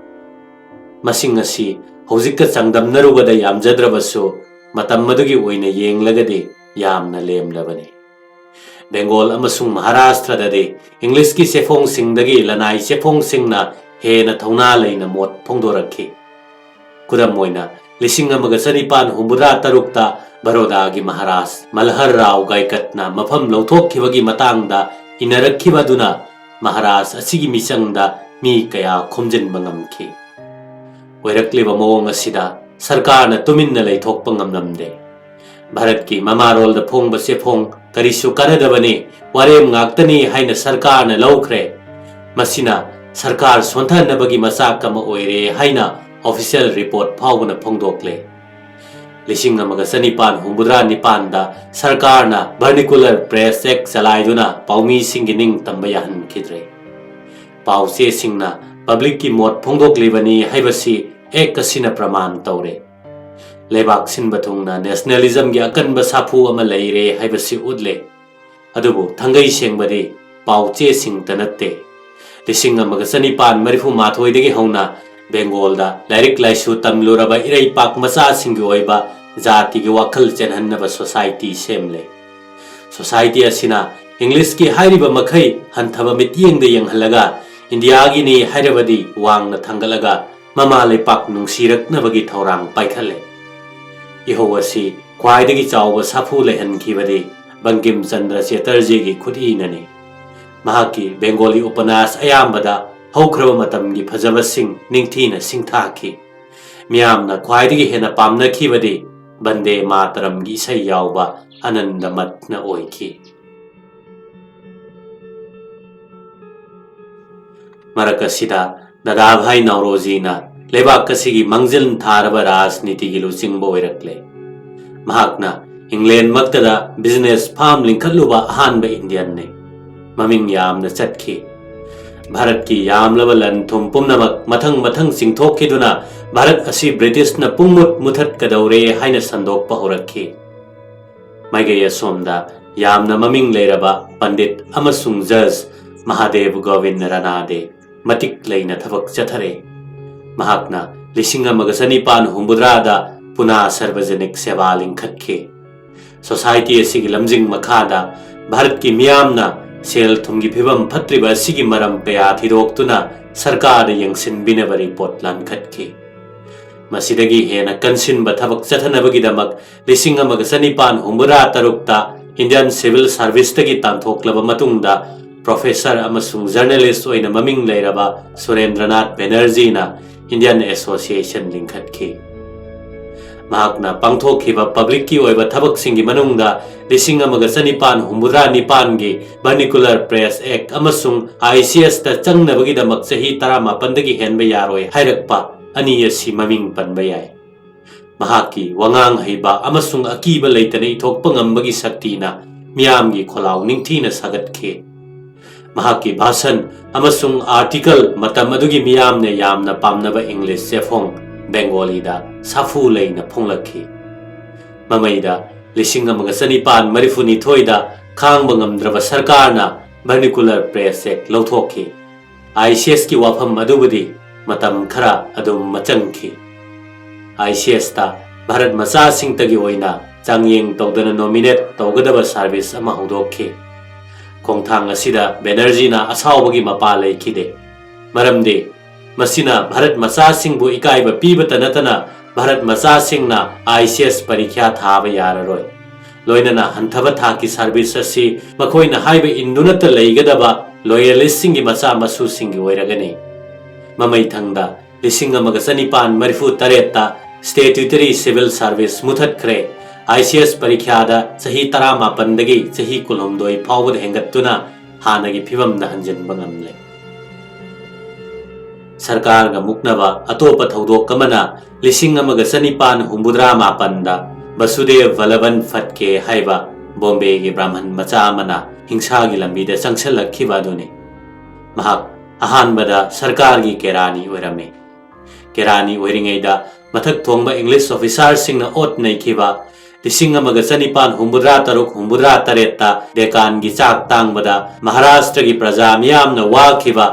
मसिंग असी हौजिक्का चांगदमनरुबदा यामजद्रबसु मतम मदुगी ओइना येंगलगदि यामना लेमलबने बेंगोल अमसुंग महाराष्ट्रददि इंग्लिश की सेफोंग सिंगदगी लनाई सेफोंग सिंगना हेना थौना लैना मोट फोंदोरखि खुदम ओइना 1973 बरोदा की महाराज मल्हर राव गायकटना मफम लौथोखिबगी मतांगदा इनरखिबदुना महाराज असिगी मिचंगदा मी कया खोमजिनबा ngamखि ओइरक्लिबा मओंग असिदा सरकार न तुमिन्ना लैथोकपा ngamnamde भारत की ममारोल द फोंग बसे फोंग करिसु करदबने वारेम ngaktani haina सरकार न लौखरे मसिना सरकार सोंथनबगी मसाक कम ओइरे हाइना ऑफिशियल रिपोर्ट फाउगना फोंगदोकले 1994 दा सरकार न वर्निकुलर प्रेस एक्ट चलाइदुना पाउमी सिंगी निंग तंबा याहनखिद्रे पाउचे सिंगना पब्लिक की मोट फोंगदोकलिबनी हाइबसी एक कसिना प्रमाण तौरे लेबाक सिनबथुंगना नेशनलिज्म की अकनबा साफु अमा लैरे हाइबसी उदले अदुबु थंगई सेंगबदि पाउचे सिंग तनत्ते 1994 दगी हौना बेंगोलदा लाइरिक लाइसु तमलुरबा इरैपाक मचा सिंगी ओइबा जाति की वखल चेनहन्नबा सोसाइटी सेमले सोसाइटी असिना इंग्लिश की हाइरिबा मखै हंथबा मित्येंगदा यंगहलगा इंडिया की नि हाइरबदि वांगना थंगलगा ममा लेपाक नुंगसिरकनबगी थौरांग पाइखले इहोवसी ख्वाइदगी चावबा साफु लेहनखिबदि बंकिम चंद्र चेटर्जी की खुदीनने महाकी बेंगोली उपन्यास अयामबदा हौख्रबा मतमगी फजबसिंग निंगथीना सिंगथाखि मियामना ख्वाइदगी हेना पामनखिबदि बंदे मातरमगी इसै यावबा आनंदमतना ओइखि मरकसिदा दादाभाई नौरोजीना लेबाक असिगी मंगजिल थारबा राजनीति की लुचिंगबा ओइरक्ले महाकना इंग्लैंड मक्तदा बिजनेस फार्म लिंखलुबा अहानबा इंडियन ने ममिंग यामना चटखि भारत की यामलबा लनथुम पुमनमक मथंग मथंग सिंगथोखिदुना भारत असी ब्रिटिश न पुंगमुत मुथत कदौरे हाइना संदोकपा होरखि माइगय सोमदा यामना ममिंग लेरबा पंडित अमसुंग जज महादेव गोविंद रानादे मतिक लेना थबक चथरे महाकना 1994 पुना सार्वजनिक सेवा लिंखत्खि सोसाइटी असिगी लमजिंग मखादा भारत की मियामना सेल थुमगी फिबम फत्रिबा असिगी मरम कया थिरोक्तुना सरकार यंगसिनबिनबा रिपोर्ट लानखत्खि मसिदगी हेना कन्सिनबा थबक चथनबगिदमक 1993 इंडियन सिविल सर्विस तगी तांथोक्लबा मतुंगदा प्रोफेसर अमसुंग जर्नलिस्ट ओइना ममिंग लेरबा सुरेंद्रनाथ बैनर्जी ना इंडियन एसोसिएशन लिंखत्खि महाकना पांथोखिबा पब्लिक की ओइबा थबक सिंगी मनुंगदा 1994 की वर्निकुलर प्रेस एक्ट अमसुंग आईसीएस ता चंगनबगिदमक चही 18 दगी हेनबा यारोय हाइरकपा अनि असि ममिंग पनबा याय महाकी वंगांग हैबा अमसुंग अकीबा लेतने इथोकपा ngambagi शक्तिना मियामगी खोलाव निंगथीना सागतखे महाकी भाषण अमसुंग आर्टिकल मतम अदुगी मियामने यामना पामनबा इंग्लिश सेफोंग बेंगोली दा साफु लेना फोंगलखि ममैदा 1994 दा खांगबा ngamdraba सरकारना वर्निकुलर प्रेस एक्ट लौथोखि आईसीएस की वाफम अदुबदी मतम खरा अदुम मचंगखि आईसीएस ता भारत मचा सिंग तगी ओइना चांगयेंग तौदना नॉमिनेट तौगदबा सर्विस अमा हौदोखि खोंथांग असिदा बेनर्जीना असावबगी मपा लेखिदे मरमदे मसिना भारत मचा सिंगबु इकाइबा पीबता नतना भारत मचा सिंगना आईसीएस परीक्षा थाबा याररोय लोइनना हंथबा थाकी सर्विस असी मखोइना हाइबे इंदुनत लेगदबा लोयलिस्टिंग की मचा मसू सिंग ओइरगनी ममई थंगदा लिसिंग अमगा चनिपान मरिफु तरेता स्टेट्यूटरी सिविल सर्विस मुथतख्रे ICS परीक्षादा सही 18 सही 19 फाउबद हेंगत्तुना हानगी फिवमदा हंजनबा ngamle सरकार गा मुक्नबा अतोप थौदोक कमना लिसिंग अमगा चनिपान हुंबुद्रा मापनदा वसुदेव वल्लभन फटके हाइबा बॉम्बे की ब्राह्मण मचा मना हिंसा की लंबीदा चंगसलखिबादुने महाक अहानबदा सरकार की केरानी ओइरमे केरानी ओइरिङैदा मथक थोंबा इंग्लिश ऑफिसर सिंह ओट नैखिबा लिसिंग अमगा चनिपान हुंबुद्रा तरुक हुंबुद्रा तरेता डेकान की चाक तांगबदा महाराष्ट्र की प्रजा मियामना वाखिबा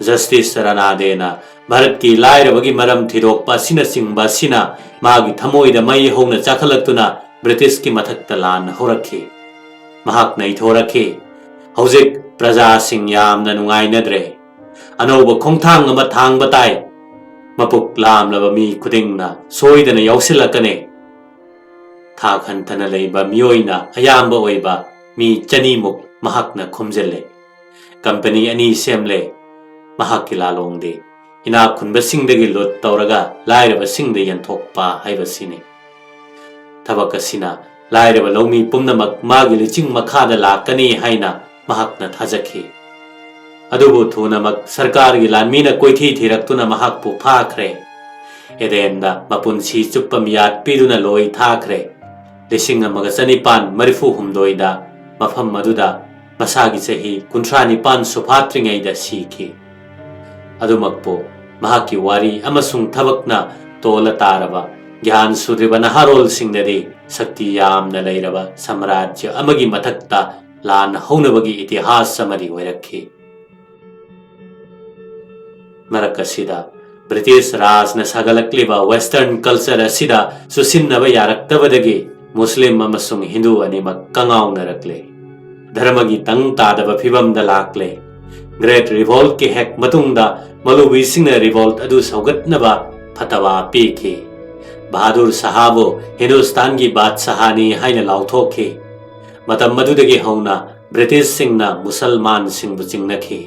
जस्टिस रनादेना भारत की लायरबगी मरम थिरोकपा सिना सिंगबा सिना मागी थमोइदा मई होना चाखलक्तुना ब्रिटिश की मथक्ता लान होरखी महाक नैथोरखी हौजिक प्रजा सिंह यामना नुंगाइनद्रे अनौब खोंथांग अमा थांगबा ताई मपुक लामलबा मी खुदिंगना सोइदना यौसिलकने थाक हंथना लैबा मियोइना अयाम्बा ओइबा मी चनीमुक महाकना खुमजिल्ले कंपनी अनि सेमले महाक की लालोंगदे इना खुनबसिंगदगी लुट तौरगा लायरबसिंगदे यंथोकपा हाइबसिने थबक असिना लायरब लौमी पुमनमक मागी लिचिंग मखादा लाकनी हाइना महाकना थाजखी अदुबु थुनमक सरकार की लानमीना कोइथी थिरक्तुना महाकपु फाख्रे एदेंदा मपुनसी चुप्पा मियात पीदुना लोई थाख्रे लिसिंग अमगा चनिपान मरिफु हुमदोइदा मफम मदुदा मसागी चही 19 सुफात्रिङैदा सीखी अदुमकपो महाकी वारी अमसुंग थबकना तोला तारबा ज्ञान सुद्रिबा नहारोल सिंगदे शक्ति यामना लैरबा साम्राज्य अमगी मथक्ता लान हौनबगी इतिहास समरी ओइरखी मरकसिदा ब्रिटिश राजना सागलक्लिबा वेस्टर्न कल्चर असिदा सुसिन्नबा यारक्तबदगी मुस्लिम अमसुंग हिंदू अनिमक कंगाउनरक्ले धर्मगी तंग तादबा फिबमदा लाक्ले ग्रेट रिवोल्ट के हेक मतुंगदा मलुबी सिंगना रिवोल्ट अदु सौगतनबा फतवा पीखी बहादुर साहबो हिंदुस्तान की बादशाहनी हाइना लाउथोखे मतम मदुदगी हौना ब्रिटिश सिंगना मुसलमान सिंगबु चिंगनखी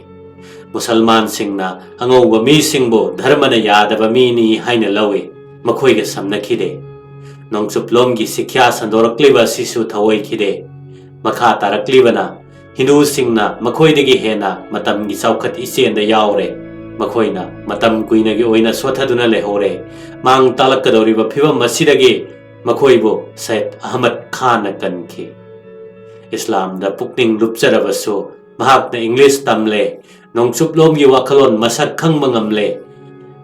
मुसलमान सिंगना अंगौबा मी सिंगबु धर्मना यादबा मीनी हाइना लवे मखोइगा समनखिदे नोंगचुप्लोम की शिक्षा संदोरक्लिबा सिसु थवोइखिदे मखा तारक्लिबना हिंदू सिंगना मखोइदगी हेना मतम की चौखत इचेंदा यावरे मखोइना मतम कुइनगी ओइना सोथदुना लेहोरे मांग तालकदौरिबा फिबम मसिदगी मखोइबो सैयद अहमद खान कनखी इस्लाम दा पुक्निंग लुपचरबसु महाकना इंग्लिश तमले नोंगचुप्लोम की वाखलोन मसक खंगबा ngamle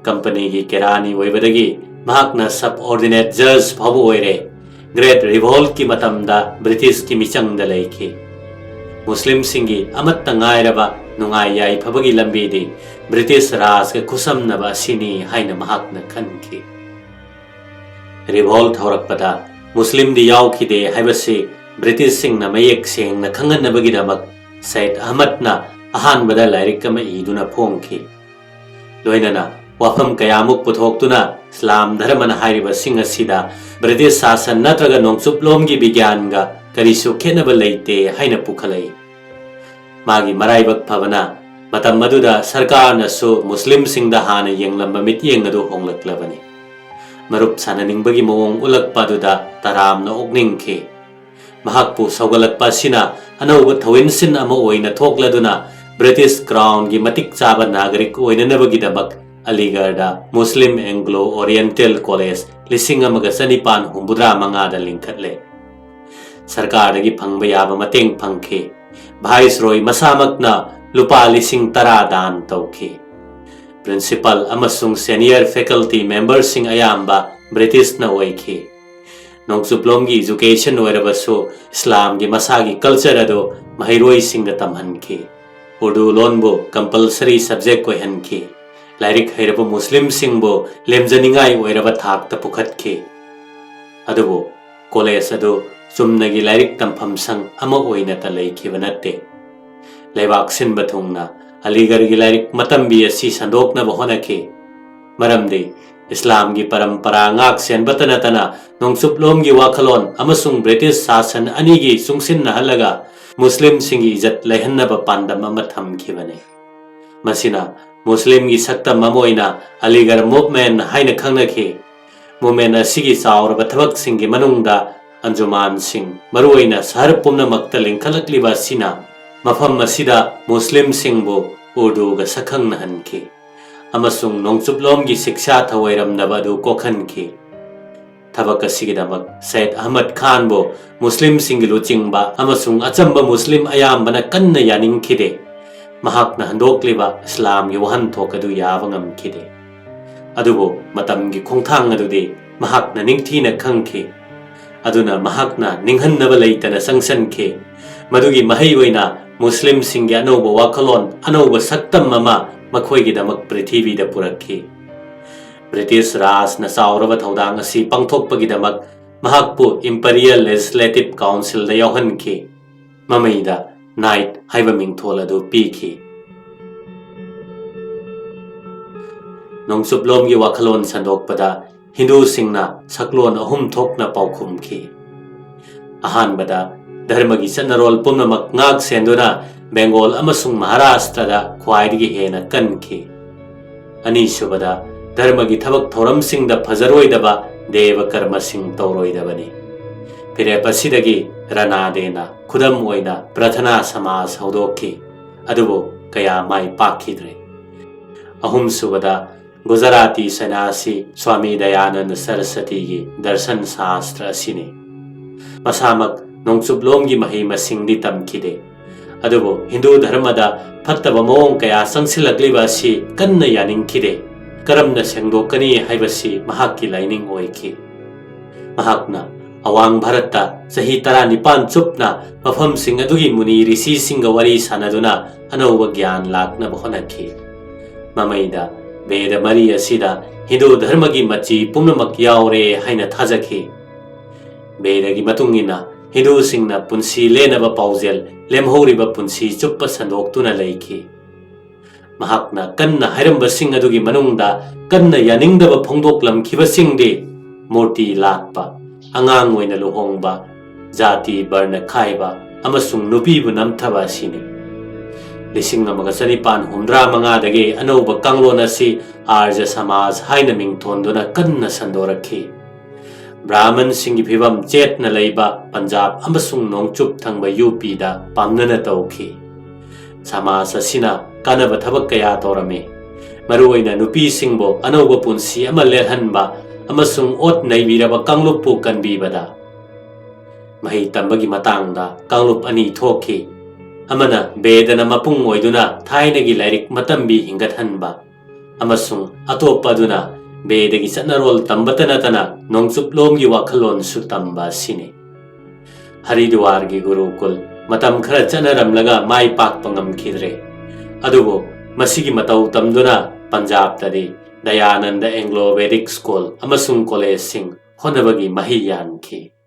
कंपनी की केरानी ओइबदगी महाकना सब ऑर्डिनेट जज फाबु ओइरे ग्रेट रिवोल्ट की मतमदा ब्रिटिश की मिचंगदा लेखी मुस्लिम सिंगी अमत्त ngairaba nungai yai phabagi lambi di British Raj के खुसमनबा सिनी हाइना महाकना खनखी रिवोल्ट हौरकपदा मुस्लिम दी यावखिदे हाइबसे ब्रिटिश सिंगना मयेक सेंगना खंगनबगिदमक सैयद अहमदना अहानबदा लाइरिक अमा इदुना फोंखी लोइनना वाफम कयामुक पुथोक्तुना इस्लाम धर्मना हाइरिबा सिंग असिदा ब्रिटिश शासन नत्रगा नोंगचुप्लोमगी विज्ञानगा करिसु खेनबा लैते हाइना पुखलै मागी मराइबक फबना मतम मदुदा सरकार नसु मुस्लिम सिंगदा हाना येंगलंबा मित्येंग अदु होंगलक्लबनी मरुप साननिंगबगी मवोंग उलक्पादुदा तरामना ओगनिंगखे महाकपु सौगलक्पा सिना अनौबा थविनसिन अमा ओइना थोक्लदुना ब्रिटिश क्राउन की मतिक चाबा नागरिक ओइननबगिदमक अलीगढ़ मुस्लिम एंग्लो ओरिएंटल कॉलेज 1995 लिंखत्ले सरकार की फंगबा याबा मतेंग फंगखे भाइसरॉय मसामकना लुपा 10,000 दान तौखे प्रिंसिपल अमसुंग सीनियर फैकल्टी मेंबर सिंग अयाम्बा ब्रिटिश न ओइखे नोंगचुप्लोम की एजुकेशन ओइरबसु इस्लाम की मसागी कल्चर अदो महिरोय सिंग तमहनखे उर्दू लोनबो कंपल्सरी सब्जेक्ट ओइहनखे लाइरिक हैरबो मुस्लिम सिंगबो लेमजनिंगाई ओइरबा थाकता पुखतखे अदुबो कॉलेज अदो चुमनगी लाइरिक तमफम संग अमा ओइना त लैखिबा नत्ते लेबाक सिनबा थुंगना अलीगढ़ की लाइरिक मतंबी असि संदोकनबा होनखे मरमदे इस्लाम की परंपरा ngak sen batana tana nongsuplom gi wakhalon amasung British sasan ani gi sungsin na halaga Muslim singi izat lehanna ba pandam ama thamkhibane masina Muslim gi sakta mamoina Aligar movement haina khangnakhi movement asigi saur ba thabak singi manungda Anjuman Singh maruina sahar pumna makta lingkhalakliba sina mafam masida Muslim singbo Urdu ga sakhang na hanki amasung nongsuplom gi siksha thawairam nabadu kokhan ki thabak asigidamak Said Ahmad Khan bo Muslim singilu chingba amasung achamba Muslim ayam bana kanna yaning khide mahak na handokliba Islam gi wahan thokadu yawangam khide adubo matam gi khongthang adudi mahak na ningthi na khangki aduna mahak na ninghan naba leitana sangsan ki madugi mahai oina Muslim singi anoba wakalon anoba saktam mama makhoi-gidamak prithibida purakhi British Raj na sauraba thaudang asi pangthokpagidamak mahakpu Imperial Legislative Council da yauhanki mamaida Knight haiba mingthol adu pikhi nongsuplom gi wakhalon sandokpada Hindu singna saklon ahum thokna paukhumki ahanbada dharma gi sanarol pumnamak ngak senduna Bengal amasung Maharashtra da khwaidigi hena kanki ani subada dharma gi thabak thoram sing da phajaroidaba deva karma sing tauroidabani pire pasidagi rana dena khudam oina prathana samas haudokki adubo kaya mai pakhidre ahum subada Gujarati sanasi Swami Dayananda Saraswati gi darshan shastra asini masamak nongsuplom gi mahai masing di tamkhide adubo Hindu dharma da phattaba mawong kaya sangsilakliba si kanna yaningkhide karamna sengdokani haibasi mahakki laining oiki mahakna awang bharata sahi 19 chupna mafam sing adugi muni rishi singa wari sanaduna anoba gyan lakna bahonakhi mamaida Veda mari asida Hindu dharma gi machi pumnamak yaure haina thajakhi Veda gi matungina Hindu singna punsi lenaba paujel lemhoriba punsi chuppa sandoktuna leikhi mahakna kanna hairamba sing adugi manungda kanna yaningdaba phongdoklam khiba singdi murti lakpa angang oina luhongba jati barna khaiba amasung nupi bu namthaba sini Lising amaga sanipan humdra manga dagi anoba kanglon asi Arya Samaj haina mingthonduna kanna sandorakhi Brahman singi phibam chetna leiba Punjab amasung nongchup thangba UP da pamnana tawki Samaj asina kanaba thabak kaya torame maruoina nupi singbo anoba punsi ama lerhanba amasung ot naibiraba kanglupu kanbibada mahi tambagi matangda kanglup ani thoki amana bedana mapung oiduna thainagi lairik matambi hingathanba amasung atopaduna bedagi sanarol tambatana tana nongsuplom gi wakhalon su tamba sine Haridwar gi Gurukul matam khara chanaramlaga mai pakpangam khidre adubo masigi matau tamduna Punjab tadi Dayananda Anglo Vedic School amasung college sing honabagi mahiyan ki